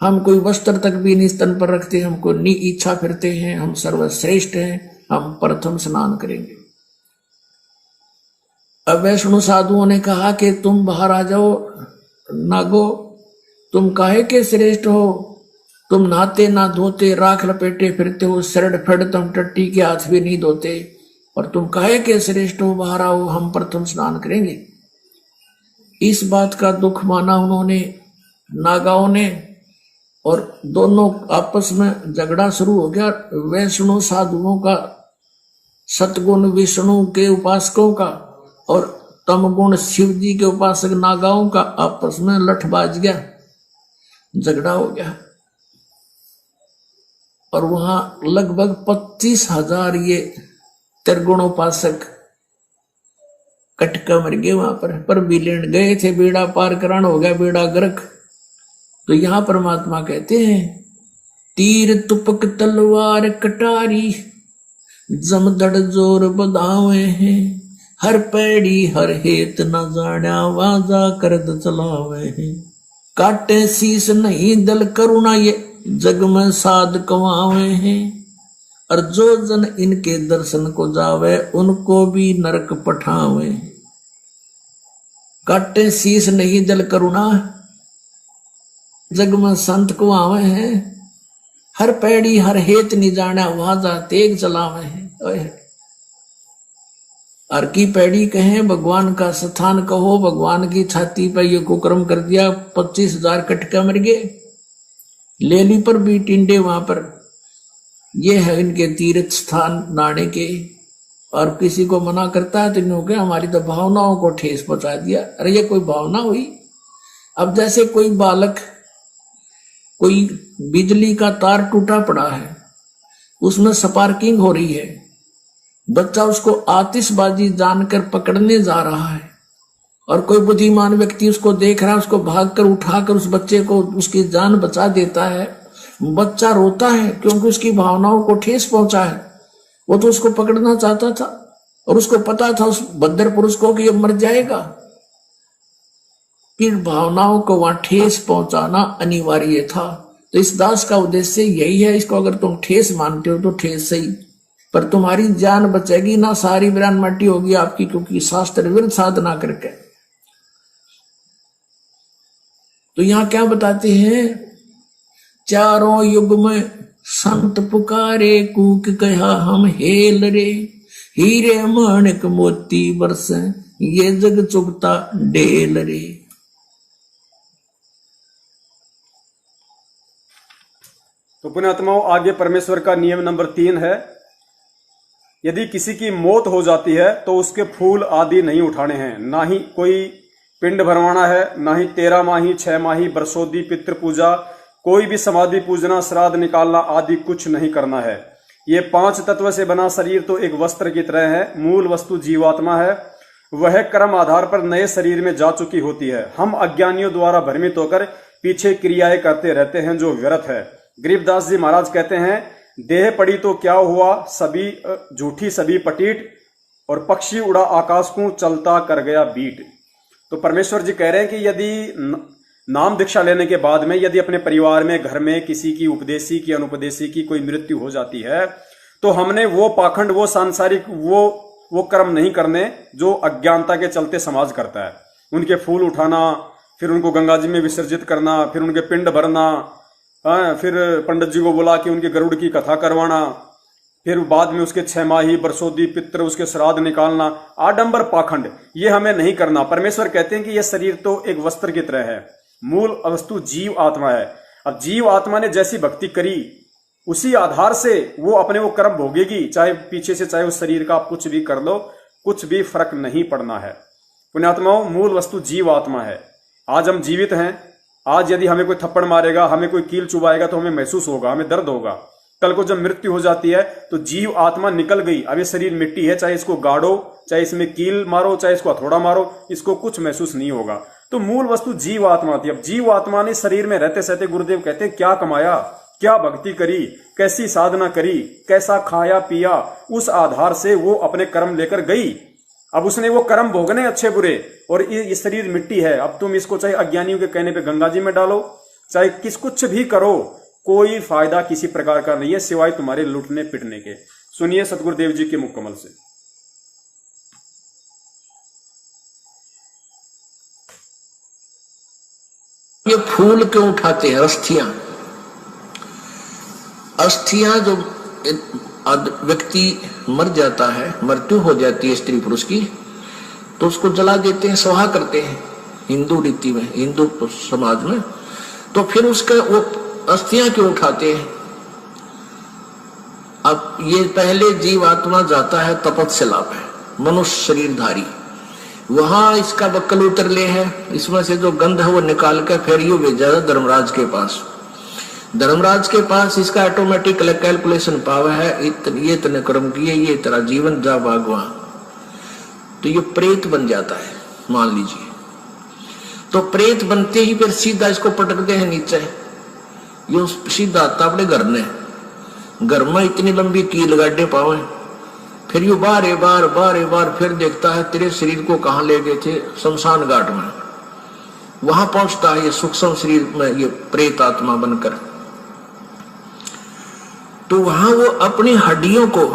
हम कोई वस्त्र तक भी नहीं स्तन पर रखते, हमको नी इच्छा फिरते हैं, हम सर्वश्रेष्ठ हैं, हम प्रथम स्नान करेंगे। अब वैष्णु साधुओं ने कहा कि तुम बाहर आ जाओ नागो, तुम काहे के श्रेष्ठ हो, तुम नहाते ना धोते, राख लपेटे फिरते हो, शरण फड़ तुम टट्टी के हाथ भी नहीं धोते, और तुम काहे के श्रेष्ठ हो, बाहर आओ, हम प्रथम स्नान करेंगे। इस बात का दुख माना उन्होंने, नागाओं ने, और दोनों आपस में झगड़ा शुरू हो गया। वैष्णव साधुओं का, सतगुण विष्णु के उपासकों का, और तमगुण शिव जी के उपासक नागाओं का आपस में लठ बाज गया, झगड़ा हो गया। और वहां लगभग 25,000 ये त्रिगुणोपासक कटका मर गए वहां पर भी लेन गए थे, बेड़ा पार करान हो गया, बेड़ा गर्क। तो यहां परमात्मा कहते हैं, तीर तुपक तलवार कटारी, जमदड़ जोर बधावे हैं, हर पैड़ी हर हेत न जाना, वाजा करद चलावे हैं। काटे शीस नहीं दल करुणा, ये जग में साध कमावे हैं, और जो जन इनके दर्शन को जावे, उनको भी नरक पठावे। काटे शीस नहीं दल करुणा, जग में संत को आवे हैं, हर पैड़ी हर हेत नहीं जाना, वाजा तेग चलावे हैं। हर की पैड़ी कहें, भगवान का स्थान कहो, भगवान की छाती पर ये कुकर्म कर दिया, 25,000 कटका मर गए। लेली पर भी टिंडे वहां पर, ये है इनके तीर्थ स्थान नाने के। और किसी को मना करता है तो इन्होंने हमारी तो भावनाओं को ठेस पहुंचा दिया। अरे ये कोई भावना हुई? अब जैसे कोई बालक, कोई बिजली का तार टूटा पड़ा है, उसमें स्पार्किंग हो रही है, बच्चा उसको आतिशबाजी जानकर पकड़ने जा रहा है, और कोई बुद्धिमान व्यक्ति उसको देख रहा है, उसको भागकर उठाकर उस बच्चे को उसकी जान बचा देता है। बच्चा रोता है क्योंकि उसकी भावनाओं को ठेस पहुंचा है। वो तो उसको पकड़ना चाहता था, और उसको पता था उस बद्दर पुरुष को कि ये मर जाएगा। फिर भावनाओं को वहां ठेस पहुंचाना अनिवार्य था। तो इस दास का उद्देश्य यही है, इसको अगर तुम ठेस मानते हो तो ठेस सही, पर तुम्हारी जान बचेगी ना, सारी वीरान मट्टी होगी आपकी, क्योंकि शास्त्र विरुद्ध साधना करके। तो यहां क्या बताते हैं, चारों युग में संत पुकारे, कूक कहा हम हेल रे, हीरे माणिक मोती बरसे, ये जग चुगता डेल रे। तो पुण्यात्माओं, आगे परमेश्वर का नियम नंबर 3 है, यदि किसी की मौत हो जाती है तो उसके फूल आदि नहीं उठाने हैं, ना ही कोई पिंड भरवाना है, ना ही 13 माही 6 माही बरसोदी पितृ पूजा, कोई भी समाधि पूजना, श्राद्ध निकालना आदि कुछ नहीं करना है। ये 5 तत्व से बना शरीर तो एक वस्त्र की तरह है, मूल वस्तु जीवात्मा है, वह कर्म आधार पर नए शरीर में जा चुकी होती है। हम अज्ञानियों द्वारा भ्रमित होकर पीछे क्रियाएं करते रहते हैं जो व्यर्थ है। गरीबदास जी महाराज कहते हैं, देह पड़ी तो क्या हुआ, सभी झूठी सभी पटीट, और पक्षी उड़ा आकाश को चलता कर गया बीट। तो परमेश्वर जी कह रहे हैं कि यदि नाम दीक्षा लेने के बाद में यदि अपने परिवार में, घर में किसी की उपदेशी की अनुपदेशी की कोई मृत्यु हो जाती है, तो हमने वो पाखंड, वो सांसारिक, वो कर्म नहीं करने जो अज्ञानता के चलते समाज करता है। उनके फूल उठाना, फिर उनको गंगा जी में विसर्जित करना, फिर उनके पिंड भरना, फिर पंडित जी को बुला के उनके गरुड़ की कथा करवाना, फिर बाद में उसके 6 माही बरसोदी पित्र उसके श्राद्ध निकालना, आडंबर पाखंड, ये हमें नहीं करना। परमेश्वर कहते हैं कि यह शरीर तो एक वस्त्र की तरह है, मूल वस्तु जीव आत्मा है। अब जीव आत्मा ने जैसी भक्ति करी उसी आधार से वो अपने वो कर्म भोगेगी, चाहे पीछे से चाहे उस शरीर का आप कुछ भी कर लो, कुछ भी फर्क नहीं पड़ना है। पुण्यात्माओं, मूल वस्तु जीव आत्मा है। आज हम जीवित हैं, आज यदि हमें कोई थप्पड़ मारेगा, हमें कोई कील चुभाएगा तो हमें महसूस होगा, हमें दर्द होगा। कल को जब मृत्यु हो जाती है तो जीव आत्मा निकल गई, अब ये शरीर मिट्टी है, चाहे इसको गाड़ो, चाहे इसमें कील मारो, चाहे इसको हथौड़ा मारो, इसको कुछ महसूस नहीं होगा। तो मूल वस्तु जीव आत्मा थी। अब जीव आत्मा ने शरीर में रहते सहते, गुरुदेव कहते हैं, क्या कमाया, क्या भक्ति करी, कैसी साधना करी, कैसा खाया पिया, उस आधार से वो अपने कर्म लेकर गई। अब उसने वो कर्म भोगने अच्छे बुरे, और ये शरीर मिट्टी है। अब तुम इसको चाहे अज्ञानियों के कहने पे गंगा जी में डालो, चाहे कुछ भी करो, कोई फायदा किसी प्रकार का नहीं है सिवाय तुम्हारे लूटने पिटने के। सुनिए सतगुरुदेव जी के मुख कमल से। ये फूल क्यों उठाते हैं? अस्थियां, अस्थियां जो व्यक्ति मर जाता है, मृत्यु हो जाती है स्त्री पुरुष की, तो उसको जला देते हैं, स्वाहा करते हैं हिंदू रीति में, हिंदू समाज में। तो फिर उसका वो अस्थियां क्यों उठाते हैं? अब ये पहले जीव आत्मा जाता है तपस्या पे, मनुष्य शरीरधारी, वहां इसका बक्कल उतर ले है, इसमें से जो गंध है वो निकाल कर फिर यू भेजा धर्मराज के पास। धर्मराज के पास इसका ऑटोमेटिक कैलकुलेशन पावर है, ये इतने कर्म किए, ये तेरा जीवन जा भागवा, तो ये प्रेत बन जाता है मान लीजिए। तो प्रेत बनते ही फिर सीधा इसको पटकते हैं नीचे, ये सीधा आता अपने घर में इतनी लंबी कील गाड़े पावे, फिर यू बार बार फिर देखता है तेरे शरीर को कहां ले गए थे, शमशान घाट में। वहां पहुंचता है ये सूक्ष्म शरीर में, ये प्रेत आत्मा बनकर। तो वहां वो अपनी हड्डियों को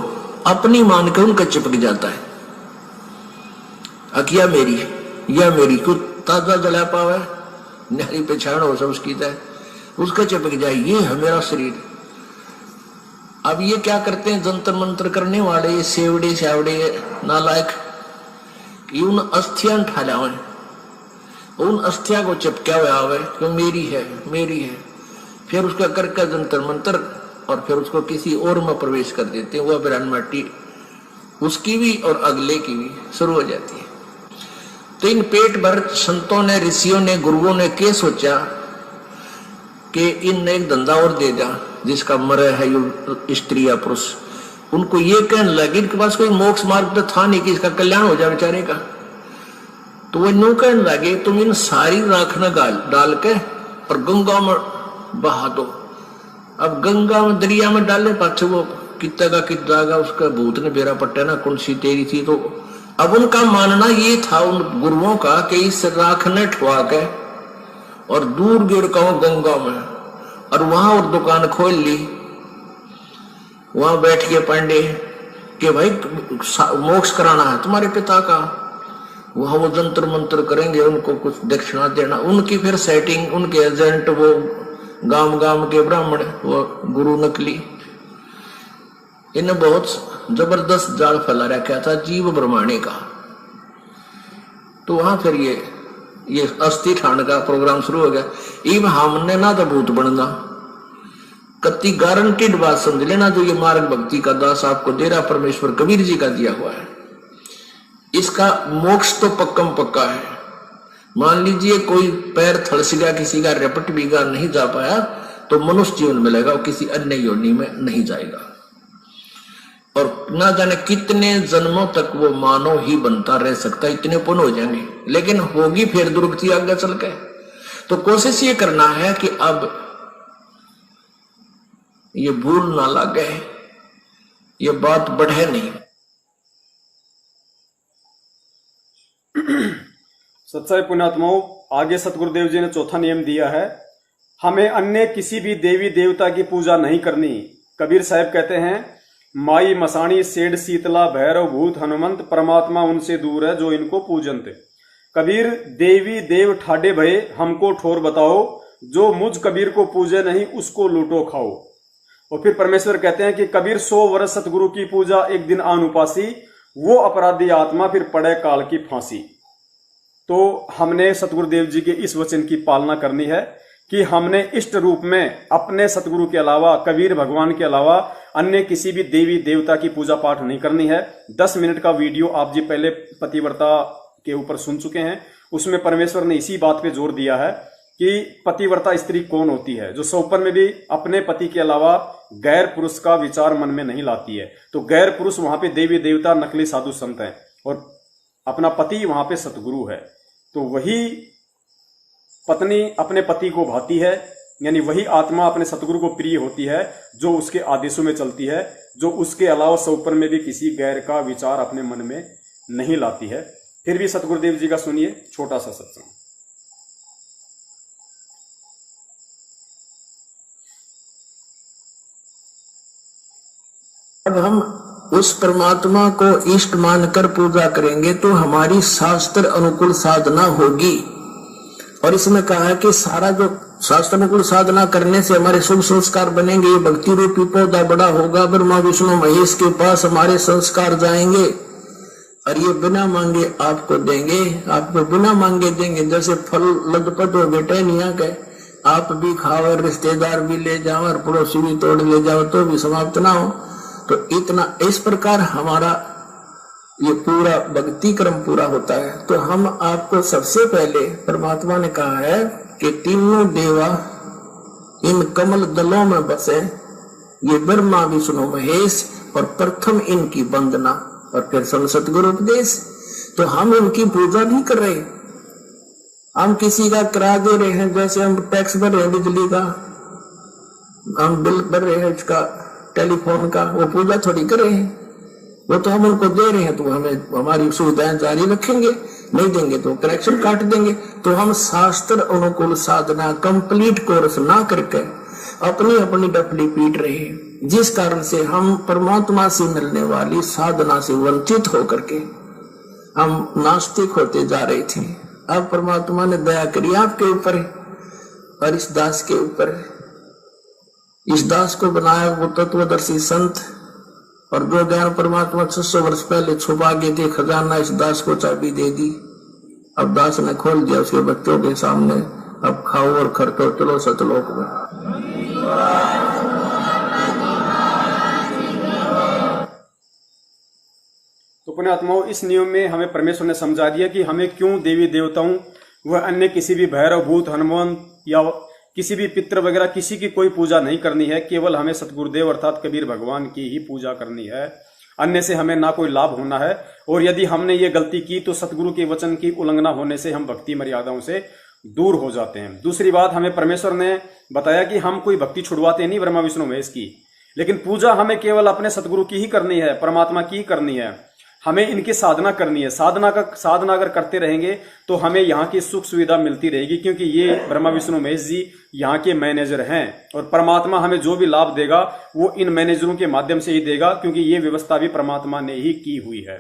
अपनी मानकर उनका चिपक जाता है, अकिया मेरी या मेरी को ताजा जला पावे, नारी पहचान हो सब उसकी है, उसका चिपक जाए, ये है मेरा शरीर। अब ये क्या करते हैं जंतर मंत्र करने वाले, ये सेवड़े सावड़े नालायक, ये उन अस्थियां ठालावे, उन अस्थिया को चिपका हुआ आवे कि मेरी है मेरी है, फिर उसका करके जंतर मंत्र, और फिर उसको किसी और में प्रवेश कर देते हैं, वह बिरान माटी उसकी भी और अगले की भी शुरू हो जाती है। तो इन पेट भर संतों ने, ऋषियों ने, गुरुओं ने क्या सोचा कि इन एक धंधा और दे जा, जिसका मरे है ये स्त्री या पुरुष। उनको ये कहने लगे, इनके पास कोई मोक्ष मार्ग तो था नहीं कि इसका कल्याण हो जाए बेचारे का। तो वो नो कहने लगे, तुम इन सारी राख न डाल के और गंगा में बहा दो। अब गंगा में, दरिया में डालने पाछे वो कितना का कित जाएगा, उसका भूत ने बेरा पट्टा ना कौन सी तेरी थी। तो अब उनका मानना ये था उन गुरुओं का कि इस राख ने ठुआ के और दूर गिर का गंगा में, और वहां और दुकान खोल ली, वहां बैठ के पांडे कि भाई मोक्ष कराना है तुम्हारे पिता का, वहां वो जंतर मंत्र करेंगे, उनको कुछ दक्षिणा देना, उनकी फिर सेटिंग, उनके एजेंट वो गांव गांव के ब्राह्मण, वो गुरु नकली, इन्हें बहुत जबरदस्त जाल फैला रखा था जीव ब्रह्मांड का। तो वहां फिर ये अस्थि ठाण का प्रोग्राम शुरू हो गया। इब हमने ना तो भूत बनना, कति गारंटीड बात समझ लेना, जो ये मार्ग भक्ति का दास आपको दे रहा परमेश्वर कबीर जी का दिया हुआ है, इसका मोक्ष तो पक्कम पक्का है। मान लीजिए कोई पैर थड़स गया, किसी का रेपट बीघा नहीं जा पाया, तो मनुष्य जीवन मिलेगा, और किसी अन्य योनि में नहीं जाएगा, और ना जाने कितने जन्मों तक वो मानव ही बनता रह सकता है, इतने पुण्य हो जाएंगे, लेकिन होगी फिर दुर्गति आगे चल के। तो कोशिश ये करना है कि अब ये भूल ना लगे, ये बात बढ़े नहीं। सच्चाई पुण्यात्माओं, आगे सतगुरुदेव जी ने चौथा नियम दिया है, हमें अन्य किसी भी देवी देवता की पूजा नहीं करनी। कबीर साहब कहते हैं, माई मसाणी सेठ शीतला भैरव भूत हनुमंत, परमात्मा उनसे दूर है जो इनको पूजनते। कबीर देवी देव ठाडे भये हमको ठोर बताओ, जो मुझ कबीर को पूजे नहीं उसको लूटो खाओ। और फिर परमेश्वर कहते हैं कि कबीर 100 वर्ष सतगुरु की पूजा एक दिन आन उपासी, वो अपराधी आत्मा फिर पड़े काल की फांसी। तो हमने सतगुरुदेव जी के इस वचन की पालना करनी है कि हमने इष्ट रूप में अपने सतगुरु के अलावा, कबीर भगवान के अलावा अन्य किसी भी देवी देवता की पूजा पाठ नहीं करनी है। 10 मिनट का वीडियो आप जी पहले पतिव्रता के ऊपर सुन चुके हैं। उसमें परमेश्वर ने इसी बात पे जोर दिया है कि पतिव्रता स्त्री कौन होती है, जो सौपन में भी अपने पति के अलावा गैर पुरुष का विचार मन में नहीं लाती है। तो गैर पुरुष वहां पे देवी देवता, नकली साधु संत हैं, और अपना पति वहां पे सतगुरु है। तो वही पत्नी अपने पति को भाती है, यानी वही आत्मा अपने सतगुरु को प्रिय होती है, जो उसके आदेशों में चलती है, जो उसके अलावा सौपन में भी किसी गैर का विचार अपने मन में नहीं लाती है। फिर भी सतगुरुदेव जी का सुनिए छोटा सा सत्संग। अब हम उस परमात्मा को इष्ट मानकर पूजा करेंगे तो हमारी शास्त्र अनुकूल साधना होगी। और इसमें कहा है कि सारा जो शास्त्र अनुकूल साधना करने से हमारे शुभ संस्कार बनेंगे। ये भक्ति रूपी पौधा बड़ा होगा, ब्रह्मा विष्णु महेश के पास हमारे संस्कार जाएंगे, और ये बिना मांगे आपको देंगे, आपको बिना मांगे देंगे। जैसे फल लदपत हो बेटे निया के, आप भी खाओ और रिश्तेदार भी ले जाओ और पड़ोसी भी तोड़ ले जाओ तो भी समाप्त ना हो। तो इतना इस प्रकार हमारा ये पूरा भक्ति क्रम पूरा होता है। तो हम आपको सबसे पहले परमात्मा ने कहा है कि तीनों देवा इन कमल दलों में बसे, ये ब्रह्मा विष्णु महेश, और प्रथम इनकी वंदना और फिर सतगुरु उपदेश। तो हम इनकी पूजा नहीं कर रहे, हम किसी का किराया दे रहे हैं। जैसे हम टैक्स भर रहे हैं बिजली का, हम बिल भर रहे हैं इसका टेलीफोन का, वो पूजा थोड़ी कर रहे हैं, वो तो हम उनको दे रहे हैं। तो हमें हमारी सुविधाएं जारी रखेंगे, नहीं देंगे तो कनेक्शन काट देंगे। तो हम शास्त्र अनुकूल साधना कंप्लीट कोर्स ना करके अपनी अपनी डफली पीट रहे हैं, जिस कारण से हम परमात्मा से मिलने वाली साधना से वंचित होकर के हम नास्तिक होते जा रहे थे। अब परमात्मा ने दया करी आपके ऊपर और इस दास के ऊपर। इस दास को बनाया वो तत्वदर्शी संत, और जो ज्ञान परमात्मा 600 वर्ष पहले छुपा गए थे खजाना, इस दास को चाबी दे दी। अब दास ने खोल दिया उसके बच्चों के सामने, अब खाओ और खरटो, चलो सतलोक में। तो पुण्यात्माओं, इस नियम में हमें परमेश्वर ने समझा दिया कि हमें क्यों देवी देवताओं व अन्य किसी भी भैरव भूत हनुमान या किसी भी पितृ वगैरह किसी की कोई पूजा नहीं करनी है। केवल हमें सतगुरुदेव अर्थात कबीर भगवान की ही पूजा करनी है। अन्य से हमें ना कोई लाभ होना है। और यदि हमने ये गलती की तो सतगुरु के वचन की उल्लंघना होने से हम भक्ति मर्यादाओं से दूर हो जाते हैं। दूसरी बात, हमें परमेश्वर ने बताया कि हम कोई भक्ति छुड़वाते नहीं ब्रह्मा विष्णु महेश की, लेकिन पूजा हमें केवल अपने सतगुरु की ही करनी है, परमात्मा की ही करनी है। हमें इनकी साधना करनी है। साधना अगर करते रहेंगे तो हमें यहाँ की सुख सुविधा मिलती रहेगी, क्योंकि ये ब्रह्मा विष्णु महेश जी यहाँ के मैनेजर हैं, और परमात्मा हमें जो भी लाभ देगा वो इन मैनेजरों के माध्यम से ही देगा, क्योंकि ये व्यवस्था भी परमात्मा ने ही की हुई है।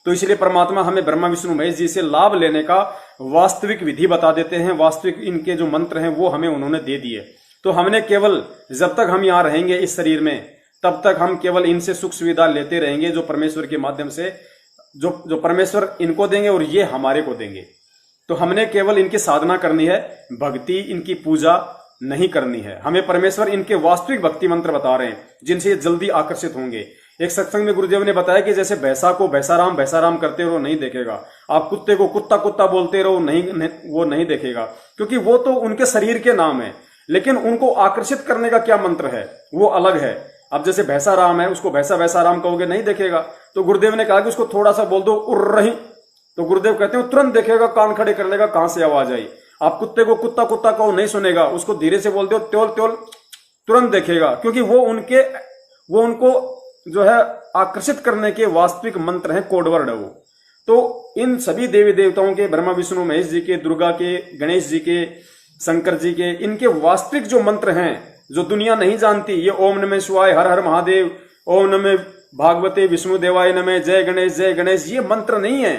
तो इसलिए परमात्मा हमें ब्रह्मा विष्णु महेश जी से लाभ लेने का वास्तविक विधि बता देते हैं। वास्तविक इनके जो मंत्र हैं वो हमें उन्होंने दे दिए। तो हमने केवल जब तक हम यहाँ रहेंगे इस शरीर में, तब तक हम केवल इनसे सुख सुविधा लेते रहेंगे, जो परमेश्वर के माध्यम से जो परमेश्वर इनको देंगे और ये हमारे को देंगे। तो हमने केवल इनकी साधना करनी है, भक्ति इनकी पूजा नहीं करनी है। हमें परमेश्वर इनके वास्तविक भक्ति मंत्र बता रहे हैं जिनसे ये जल्दी आकर्षित होंगे। एक सत्संग में गुरुदेव ने बताया कि जैसे भैंसा को भैंसा राम करते रहो नहीं देखेगा, आप कुत्ते को कुत्ता कुत्ता बोलते रहो वो नहीं देखेगा, क्योंकि वो तो उनके शरीर के नाम है, लेकिन उनको आकर्षित करने का क्या मंत्र है वो अलग है। अब जैसे भैंसा राम है, उसको भैंसा राम कहोगे नहीं देखेगा। तो गुरुदेव ने कहा कि उसको थोड़ा सा बोल दो उड़ रही, तो गुरुदेव कहते हैं तुरंत देखेगा, कान खड़े कर लेगा कहां से आवाज आई। आप कुत्ते को कुत्ता कुत्ता कहो नहीं सुनेगा, उसको धीरे से बोल दो त्योल त्योल, तुरंत देखेगा, क्योंकि वो उनको जो है आकर्षित करने के वास्तविक मंत्र हैं, कोडवर्ड है वो। तो इन सभी देवी देवताओं के, ब्रह्मा विष्णु महेश जी के, दुर्गा के, गणेश जी के, शंकर जी के, इनके वास्तविक जो मंत्र हैं जो दुनिया नहीं जानती, ये ओम नमः शिवाय, हर हर महादेव, ओम नमः भागवते विष्णु देवाय नमः, जय गणेश, ये मंत्र नहीं है।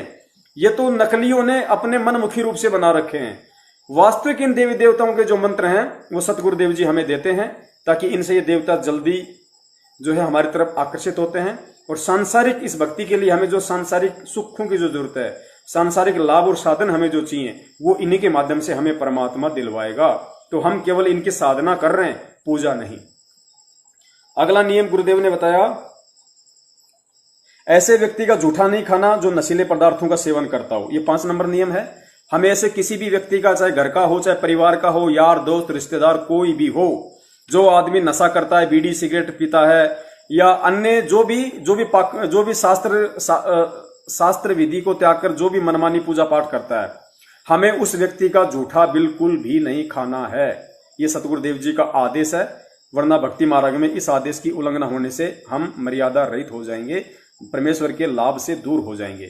ये तो नकलियों ने अपने मनमुखी रूप से बना रखे हैं। वास्तविक इन देवी देवताओं के जो मंत्र हैं वो सतगुरुदेव जी हमें देते हैं, ताकि इनसे ये देवता जल्दी जो है हमारी तरफ आकर्षित होते हैं। और सांसारिक इस भक्ति के लिए हमें जो सांसारिक सुखों की जो जरूरत है, सांसारिक लाभ और साधन हमें जो चाहिए, वो इन्हीं के माध्यम से हमें परमात्मा दिलवाएगा। तो हम केवल इनकी साधना कर रहे हैं, पूजा नहीं। अगला नियम गुरुदेव ने बताया, ऐसे व्यक्ति का जूठा नहीं खाना जो नशीले पदार्थों का सेवन करता हो। ये 5 नंबर नियम है। हमें ऐसे किसी भी व्यक्ति का, चाहे घर का हो, चाहे परिवार का हो, यार दोस्त रिश्तेदार कोई भी हो, जो आदमी नशा करता है, बीड़ी सिगरेट पीता है, या अन्य जो भी शास्त्र विधि को त्याग कर जो भी मनमानी पूजा पाठ करता है, हमें उस व्यक्ति का जूठा बिल्कुल भी नहीं खाना है। ये सतगुरुदेव जी का आदेश है, वरना भक्ति मार्ग में इस आदेश की उल्लंघना होने से हम मर्यादा रहित हो जाएंगे, परमेश्वर के लाभ से दूर हो जाएंगे।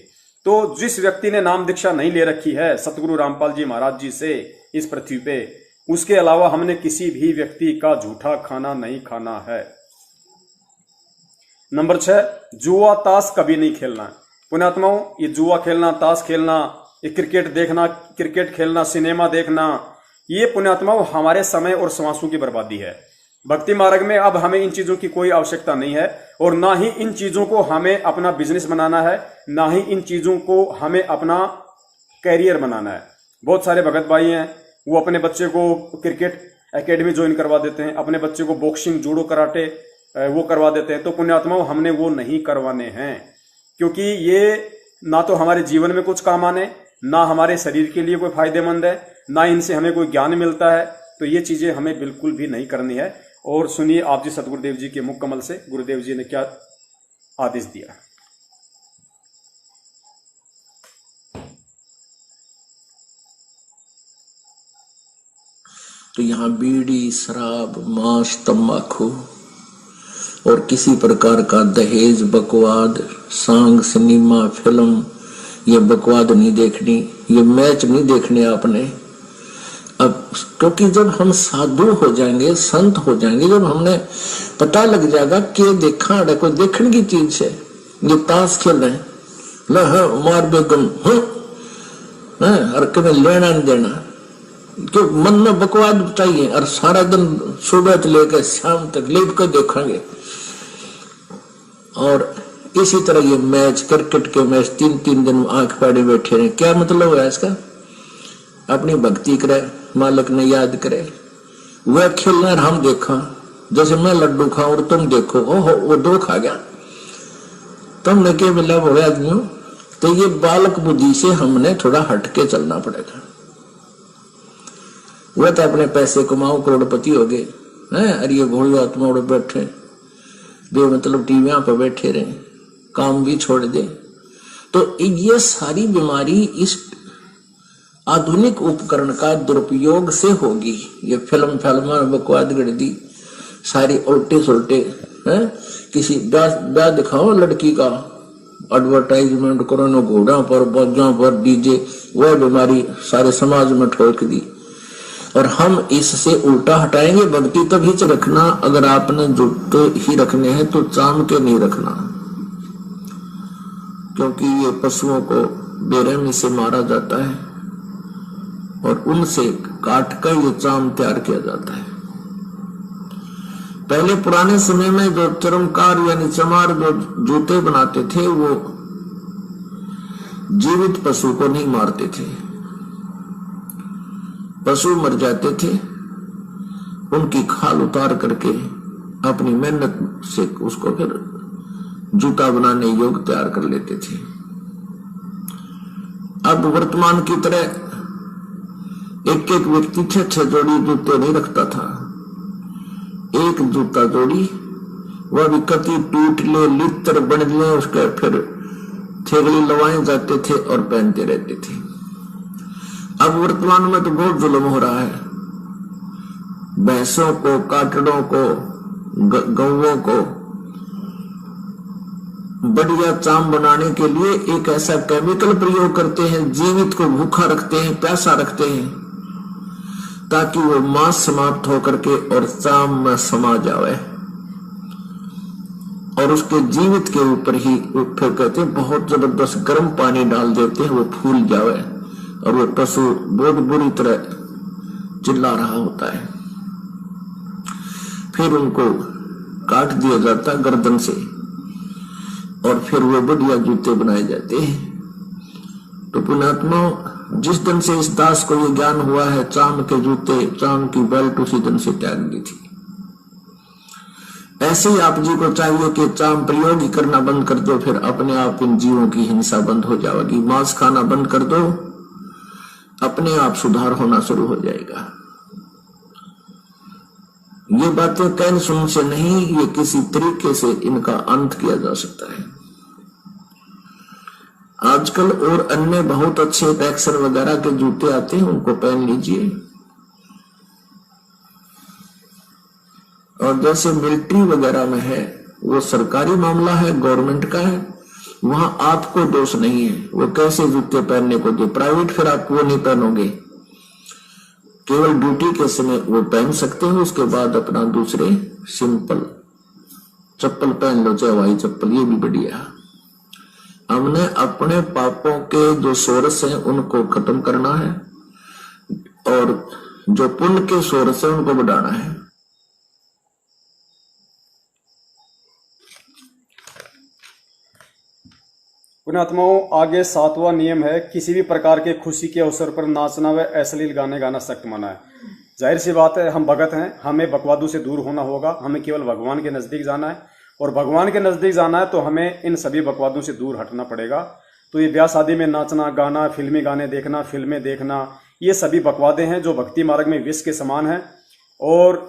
तो जिस व्यक्ति ने नाम दीक्षा नहीं ले रखी है सतगुरु रामपाल जी महाराज जी से इस पृथ्वी पे, उसके अलावा हमने किसी भी व्यक्ति का जूठा खाना नहीं खाना है। नंबर 6, जुआ ताश कभी नहीं खेलना। पुण्यात्माओं, ये जुआ खेलना, ताश खेलना, ये क्रिकेट देखना, क्रिकेट खेलना, सिनेमा देखना, ये पुण्यात्माओं हमारे समय और श्वासों की बर्बादी है। भक्ति मार्ग में अब हमें इन चीजों की कोई आवश्यकता नहीं है, और ना ही इन चीजों को हमें अपना बिजनेस बनाना है, ना ही इन चीजों को हमें अपना कैरियर बनाना है। बहुत सारे भगत भाई हैं, वो अपने बच्चे को क्रिकेट एकेडमी ज्वाइन करवा देते हैं, अपने बच्चे को बॉक्सिंग, जूडो, कराटे वो करवा देते हैं। तो पुण्यात्माओं, हमने वो नहीं करवाने हैं, क्योंकि ये ना तो हमारे जीवन में कुछ काम आने, ना हमारे शरीर के लिए कोई फायदेमंद है, ना इनसे हमें कोई ज्ञान मिलता है। तो ये चीजें हमें बिल्कुल भी नहीं करनी है। और सुनिए आप जी सतगुरुदेव जी के मुख कमल से गुरुदेव जी ने क्या आदेश दिया। तो यहाँ बीड़ी, शराब, मांस, तंबाकू और किसी प्रकार का दहेज, बकवाद, सांग, सिनेमा, फिल्म, ये बकवाद नहीं देखनी, ये मैच नहीं देखने आपने। अब क्योंकि जब हम साधु हो जाएंगे, संत हो जाएंगे, जब हमने पता लग जाएगा कि देखा कोई देखने की चीज है, ये ताश खेल रहे हैं, मार बेगम हर कभी लेना नहीं देना, क्यों मन में बकवाद चाहिए, और सारा दिन सुबह से लेकर शाम तक लेट कर देखेंगे। और इसी तरह ये मैच, क्रिकेट के मैच 3-3 दिन आंख पाड़े बैठे रहे, क्या मतलब है इसका? अपनी भक्ति करे, मालिक ने याद करे, वह खेलना और हम देखा। जैसे मैं लड्डू खाऊं और तुम देखो, ओहो वो 2 खा गया, तुमने क्या मिला हो आदमियों। तो ये बालक बुद्धि से हमने थोड़ा हटके चलना पड़ेगा। वह तो अपने पैसे कमाओ, करोड़पति हो गए हैं, अरे ये भोली आत्मा उड़ बैठे बेमतलब टीवियां पर बैठे रहे, काम भी छोड़ दे। तो ये सारी बीमारी इस आधुनिक उपकरण का दुरुपयोग से होगी। ये फिल्म बकवाद गढ़ सारी उल्टे सुलटे हैं। किसी ब्याह दिखाओ लड़की का, एडवर्टाइजमेंट करो न, घोड़ा पर, बाजों पर, डीजे, वह बीमारी सारे समाज में ठोक दी। और हम इससे उल्टा हटाएंगे। भक्ति तभी से रखना, अगर आपने जुटते ही रखने हैं तो चाम के नहीं रखना, क्योंकि ये पशुओं को बेरहमी से मारा जाता है और उनसे काट कर ये चाम तैयार किया जाता है। पहले पुराने समय में जो चर्मकार यानी चमार जो जूते बनाते थे, वो जीवित पशु को नहीं मारते थे। पशु मर जाते थे, उनकी खाल उतार करके अपनी मेहनत से उसको फिर जूता बनाने योग्य तैयार कर लेते थे। अब वर्तमान की तरह एक एक व्यक्ति 6-6 जोड़ी जूते नहीं रखता था। एक जूता जोड़ी, वह भी कति टूट ले, लित्र बन ले, उसके फिर थेगड़ी लवाए जाते थे और पहनते रहते थे। अब वर्तमान में तो बहुत जुल्म हो रहा है। भैंसों को, काटड़ों को, गौवों को बढ़िया चाम बनाने के लिए एक ऐसा केमिकल प्रयोग करते हैं, जीवित को भूखा रखते हैं, प्यासा रखते हैं, ताकि वो मांस समाप्त होकर के और चाम में समा जावे। और उसके जीवित के ऊपर ही फिर कहते हैं बहुत जबरदस्त गर्म पानी डाल देते हैं, वो फूल जावे और वो पशु बहुत बुरी तरह चिल्ला रहा होता है। फिर उनको काट दिया जाता है गर्दन से और फिर वो बढ़िया जूते बनाए जाते हैं। तो पुण्यात्मा, जिस दिन से इस दास को ये ज्ञान हुआ है, चांद के जूते, चांद की बेल्ट उसी दिन से त्याग दी थी। ऐसे ही आप जी को चाहिए कि चांद प्रयोग ही करना बंद कर दो, फिर अपने आप इन जीवों की हिंसा बंद हो जाएगी। मांस खाना बंद कर दो, अपने आप सुधार होना शुरू हो जाएगा। ये बातें कहन सुन से नहीं, ये किसी तरीके से इनका अंत किया जा सकता है। आजकल और अन्य बहुत अच्छे पैक्सर वगैरह के जूते आते हैं, उनको पहन लीजिए। और जैसे मिलिट्री वगैरह में है, वो सरकारी मामला है, गवर्नमेंट का है, वहां आपको दोष नहीं है वो कैसे जूते पहनने को दे। प्राइवेट फिर आप वो नहीं पहनोगे, केवल ड्यूटी के समय वो पहन सकते हो, उसके बाद अपना दूसरे सिंपल चप्पल पहन लो, चाहे हवाई चप्पल, ये भी बढ़िया। हमने अपने पापों के जो सोर्स हैं उनको खत्म करना है और जो पुण्य के सोर्स हैं उनको बढ़ाना है। पुण्यात्माओं, आगे 7वां नियम है, किसी भी प्रकार के खुशी के अवसर पर नाचना व अश्लील गाने गाना सख्त मना है। जाहिर सी बात है, हम भगत हैं, हमें बकवादों से दूर होना होगा, हमें केवल भगवान के नजदीक जाना है और भगवान के नजदीक जाना है तो हमें इन सभी बकवादों से दूर हटना पड़ेगा। तो ये ब्याह शादी में नाचना गाना, फिल्मी गाने देखना, फिल्में देखना, ये सभी बकवादे हैं जो भक्ति मार्ग में विष के समान है और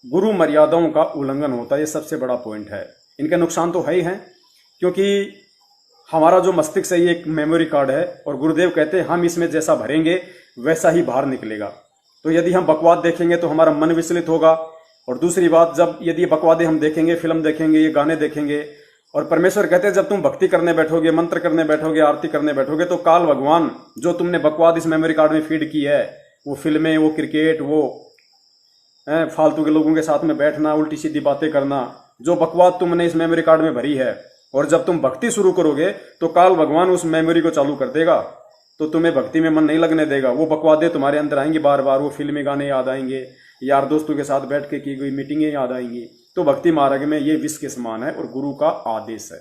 गुरु मर्यादाओं का उल्लंघन होता है। ये सबसे बड़ा पॉइंट है। इनके नुकसान तो है ही हैं, क्योंकि हमारा जो मस्तिष्क है ये एक मेमोरी कार्ड है और गुरुदेव कहते हैं हम इसमें जैसा भरेंगे वैसा ही बाहर निकलेगा। तो यदि हम बकवाद देखेंगे तो हमारा मन विचलित होगा। और दूसरी बात, जब यदि बकवादे हम देखेंगे, फिल्म देखेंगे, ये गाने देखेंगे, और परमेश्वर कहते हैं जब तुम भक्ति करने बैठोगे, मंत्र करने बैठोगे, आरती करने बैठोगे, तो काल भगवान जो तुमने बकवाद इस मेमोरी कार्ड में फीड की है, वो फिल्में, वो क्रिकेट, वो फालतू के लोगों के साथ में बैठना, उल्टी सीधी बातें करना, जो बकवाद तुमने इस मेमोरी कार्ड में भरी है, और जब तुम भक्ति शुरू करोगे तो काल भगवान उस मेमोरी को चालू कर देगा, तो तुम्हें भक्ति में मन नहीं लगने देगा। वो बकवादे तुम्हारे अंदर आएंगे बार बार, वो फिल्मी गाने याद आएंगे, यार दोस्तों के साथ बैठ के की गई मीटिंगें याद आएंगी। तो भक्ति मार्ग में ये विष के समान है और गुरु का आदेश है।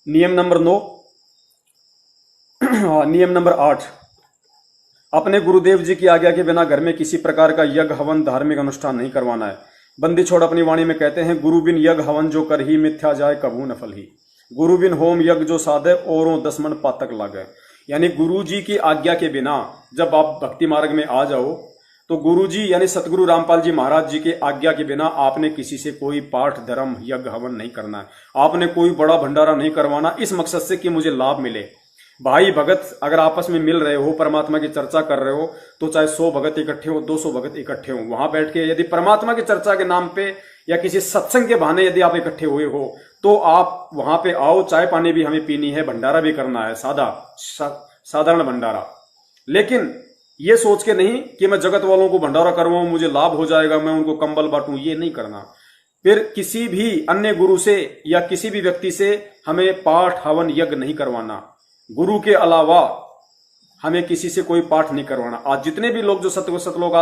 नियम नंबर 9, नियम नंबर 8, अपने गुरुदेव जी की आज्ञा के बिना घर में किसी प्रकार का यज्ञ हवन धार्मिक अनुष्ठान नहीं करवाना है। बंदी छोड़ अपनी वाणी में कहते हैं, गुरु बिन यज्ञ हवन जो कर ही मिथ्या जाए कभू नफल ही। गुरु बिन होम यज्ञ जो साधे औरों 10 मन पातक लागे। यानी गुरु जी की आज्ञा के बिना जब आप भक्ति मार्ग में आ जाओ तो गुरु जी यानी सतगुरु रामपाल जी महाराज जी के आज्ञा के बिना आपने किसी से कोई पाठ धर्म यज्ञ हवन नहीं करना है। आपने कोई बड़ा भंडारा नहीं करवाना इस मकसद से कि मुझे लाभ मिले। भाई भगत अगर आपस में मिल रहे हो, परमात्मा की चर्चा कर रहे हो, तो चाहे 100 भगत इकट्ठे हो, 200 भगत इकट्ठे हो, वहां बैठ के यदि परमात्मा की चर्चा के नाम पे या किसी सत्संग के बहाने यदि आप इकट्ठे हुए हो तो आप वहां पे आओ। चाय पानी भी हमें पीनी है, भंडारा भी करना है, साधारण भंडारा, लेकिन ये सोच के नहीं कि मैं जगत वालों को भंडारा करवाऊं, मुझे लाभ हो जाएगा, मैं उनको कंबल बांटूं, ये नहीं करना। फिर किसी भी अन्य गुरु से या किसी भी व्यक्ति से हमें पाठ हवन यज्ञ नहीं करवाना। गुरु के अलावा हमें किसी से कोई पाठ नहीं करवाना। आज जितने भी लोग जो सतलोक